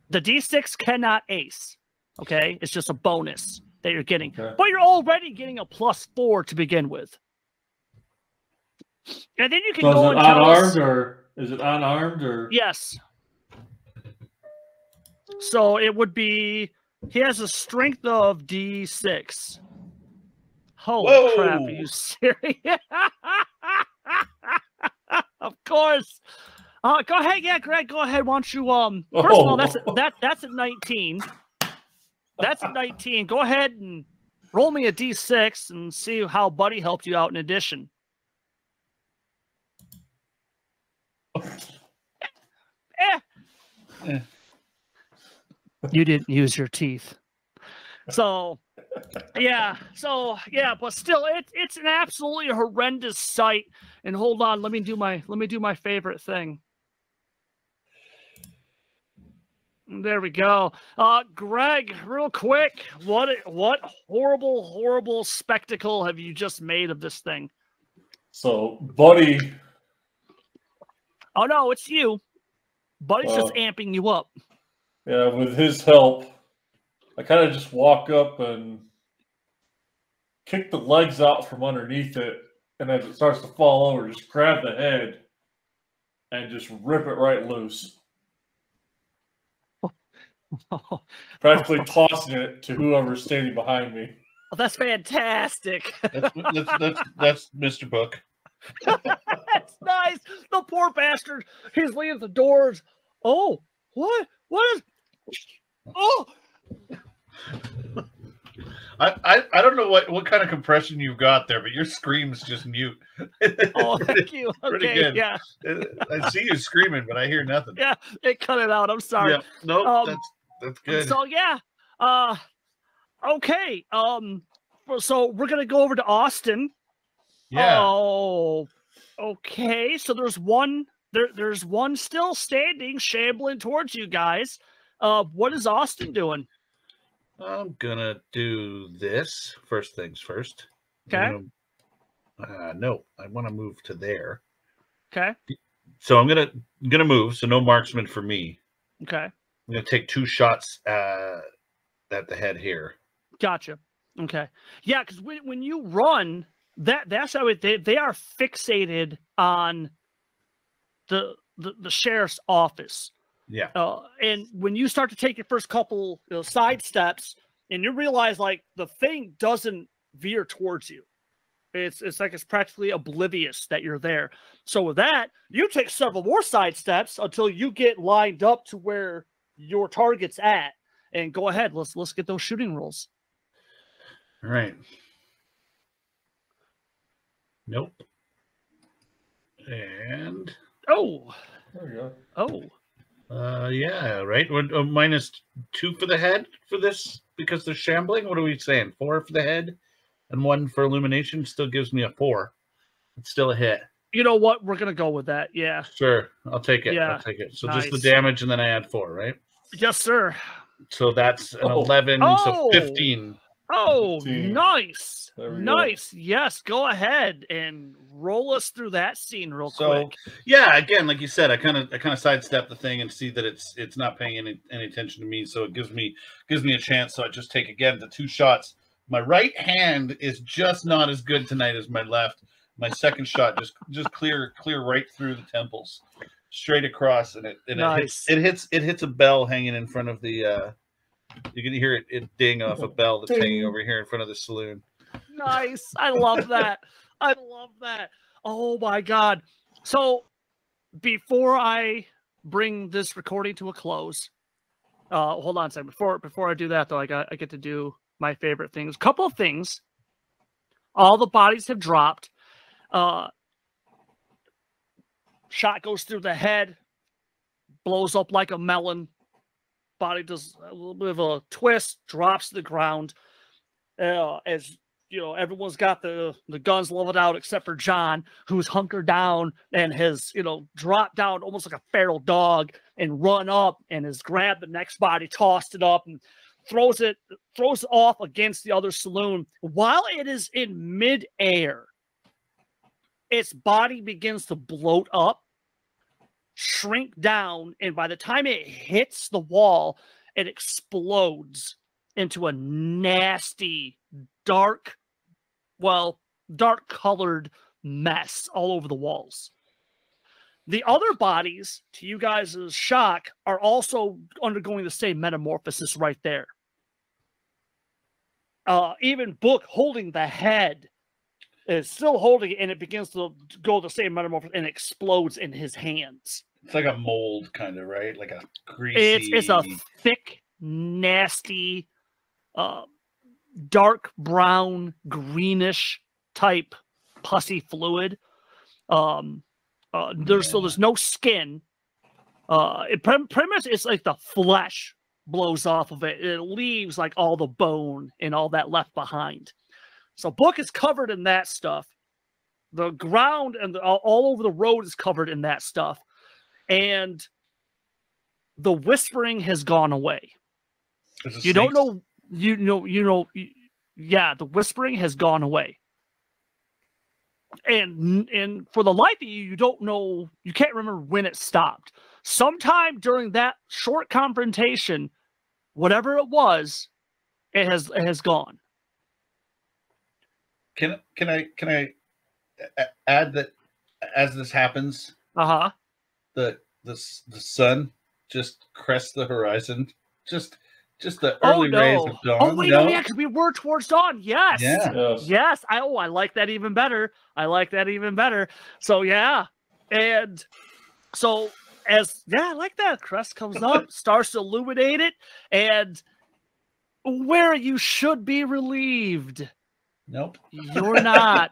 S2: The d6 cannot ace. Okay, it's just a bonus that you're getting, but you're already getting a +4 to begin with. And then you can
S4: So
S2: go
S4: is it
S2: and tell us.
S4: unarmed or is it unarmed or?
S2: Yes. So it would be. He has a strength of d6. Holy
S3: Whoa.
S2: crap! Are you serious? Of course. Go ahead, yeah, Greg. Go ahead. Why don't you? First of all, that's at 19. That's at 19. Go ahead and roll me a d6 and see how Buddy helped you out in addition. You didn't use your teeth. So yeah, but still it's an absolutely horrendous sight. And hold on, let me do my favorite thing. There we go. Greg, real quick, what horrible spectacle have you just made of this thing?
S4: So, Buddy.
S2: Oh no, it's you. Buddy's just amping you up.
S4: Yeah, with his help, I kind of just walk up and kick the legs out from underneath it, and as it starts to fall over, just grab the head and just rip it right loose. Practically tossing it to whoever's standing behind me.
S2: Oh, that's fantastic.
S3: That's Mr. Book.
S2: That's nice. The poor bastard. He's leaving the doors. Oh, what? What is? Oh.
S3: I don't know what kind of compression you've got there, but your scream's just mute.
S2: Oh, thank you. Okay,
S3: good.
S2: yeah.
S3: I see you screaming, but I hear nothing.
S2: Yeah, it cut it out. I'm sorry.
S3: Yeah, no, that's good.
S2: So yeah, okay. So we're gonna go over to Austin.
S3: Yeah.
S2: Oh, okay. So there's one. There's one still standing, shambling towards you guys. What is Austin doing?
S3: I'm gonna do this first things first.
S2: Okay.
S3: No, I want to move to there.
S2: Okay.
S3: So I'm gonna move. So no marksman for me.
S2: Okay.
S3: I'm gonna take 2 shots at the head here.
S2: Gotcha. Okay. Yeah, because when you run, that's how they are fixated on the sheriff's office.
S3: Yeah.
S2: And when you start to take your first couple side steps, and you realize like the thing doesn't veer towards you, it's like it's practically oblivious that you're there. So with that, you take several more side steps until you get lined up to where your target's at, and go ahead. Let's get those shooting rolls.
S3: All right. Nope. And
S2: oh,
S4: there we go.
S2: Oh.
S3: Yeah, right. -2 for the head for this. because they're shambling? What are we saying? 4 for the head and 1 for illumination still gives me a 4. It's still a hit.
S2: You know what? We're gonna go with that. Yeah.
S3: Sure, I'll take it.
S2: Yeah.
S3: I'll take it. So
S2: Nice.
S3: just the damage, and then I add 4, right?
S2: Yes, sir.
S3: So that's an 11. So 15.
S2: Oh,
S4: 15.
S2: Nice.
S4: There we
S2: Nice. Yes, go ahead and roll us through that scene real
S3: So
S2: quick.
S3: yeah, again, like you said, I kind of sidestep the thing and see that it's not paying any attention to me. So it gives me a chance. So I just take again the 2 shots. My right hand is just not as good tonight as my left. My second shot just clear right through the temples, straight across, and
S2: Nice.
S3: it hits a bell hanging in front of the. You can hear it ding off a bell that's hanging over here in front of the saloon.
S2: Nice. I love that. I love that. Oh my God. So before I bring this recording to a close, hold on a second. Before I do that though, I get to do my favorite things. Couple of things. All the bodies have dropped. Shot goes through the head, blows up like a melon. Body does a little bit of a twist, drops to the ground. As you know, everyone's got the guns leveled out except for John, who's hunkered down and has, dropped down almost like a feral dog and run up and has grabbed the next body, tossed it up, and throws it off against the other saloon. While it is in midair, its body begins to bloat up, shrink down, and by the time it hits the wall, it explodes into a nasty, dark-colored mess all over the walls. The other bodies, to you guys' shock, are also undergoing the same metamorphosis right there. Even Book, holding the head, is still holding it, and it begins to go the same metamorphosis and explodes in his hands.
S3: It's like a mold, kind of, right? Like a greasy.
S2: It's a thick, nasty, dark brown, greenish type pussy fluid. There's no skin. Pretty much it's like the flesh blows off of it. It leaves like all the bone and all that left behind. So Book is covered in that stuff. The ground and all over the road is covered in that stuff. And the whispering has gone away. You don't know. Yeah, the whispering has gone away. And for the life of you, you don't know. You can't remember when it stopped. Sometime during that short confrontation, whatever it was, it has gone.
S3: Can I add that as this happens, the sun just crests the horizon, just the early rays of dawn.
S2: Oh wait, yeah, because we were towards dawn. Yes, yes. I like that even better. So yeah, and so I like that. Crest comes up, starts to illuminate it, and where you should be relieved.
S3: Nope,
S2: you're not.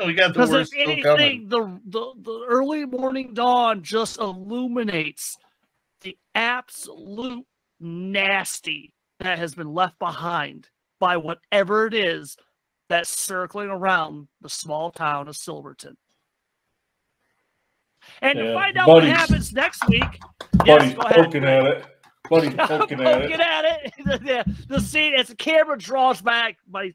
S3: We got the worst still coming.
S2: The early morning dawn just illuminates the absolute nasty that has been left behind by whatever it is that's circling around the small town of Silverton. And to find out what happens next week,
S4: Buddy's poking at it. Buddy's poking
S2: at it. The scene as the camera draws back, by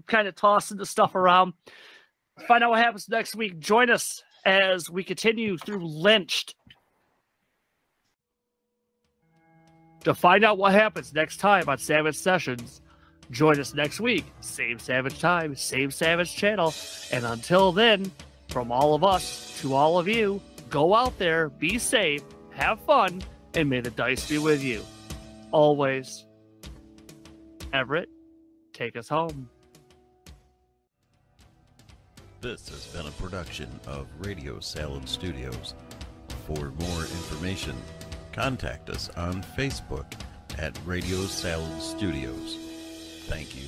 S2: kind of tossing the stuff around. Find out what happens next week. Join us as we continue through Lynched. To find out what happens next time on Savage Sessions, join us next week. Same Savage time, same Savage channel. And until then, from all of us to all of you, go out there, be safe, have fun, and may the dice be with you. Always. Everett, take us home.
S1: This has been a production of Radio Salad Studios. For more information, contact us on Facebook at Radio Salad Studios. Thank you.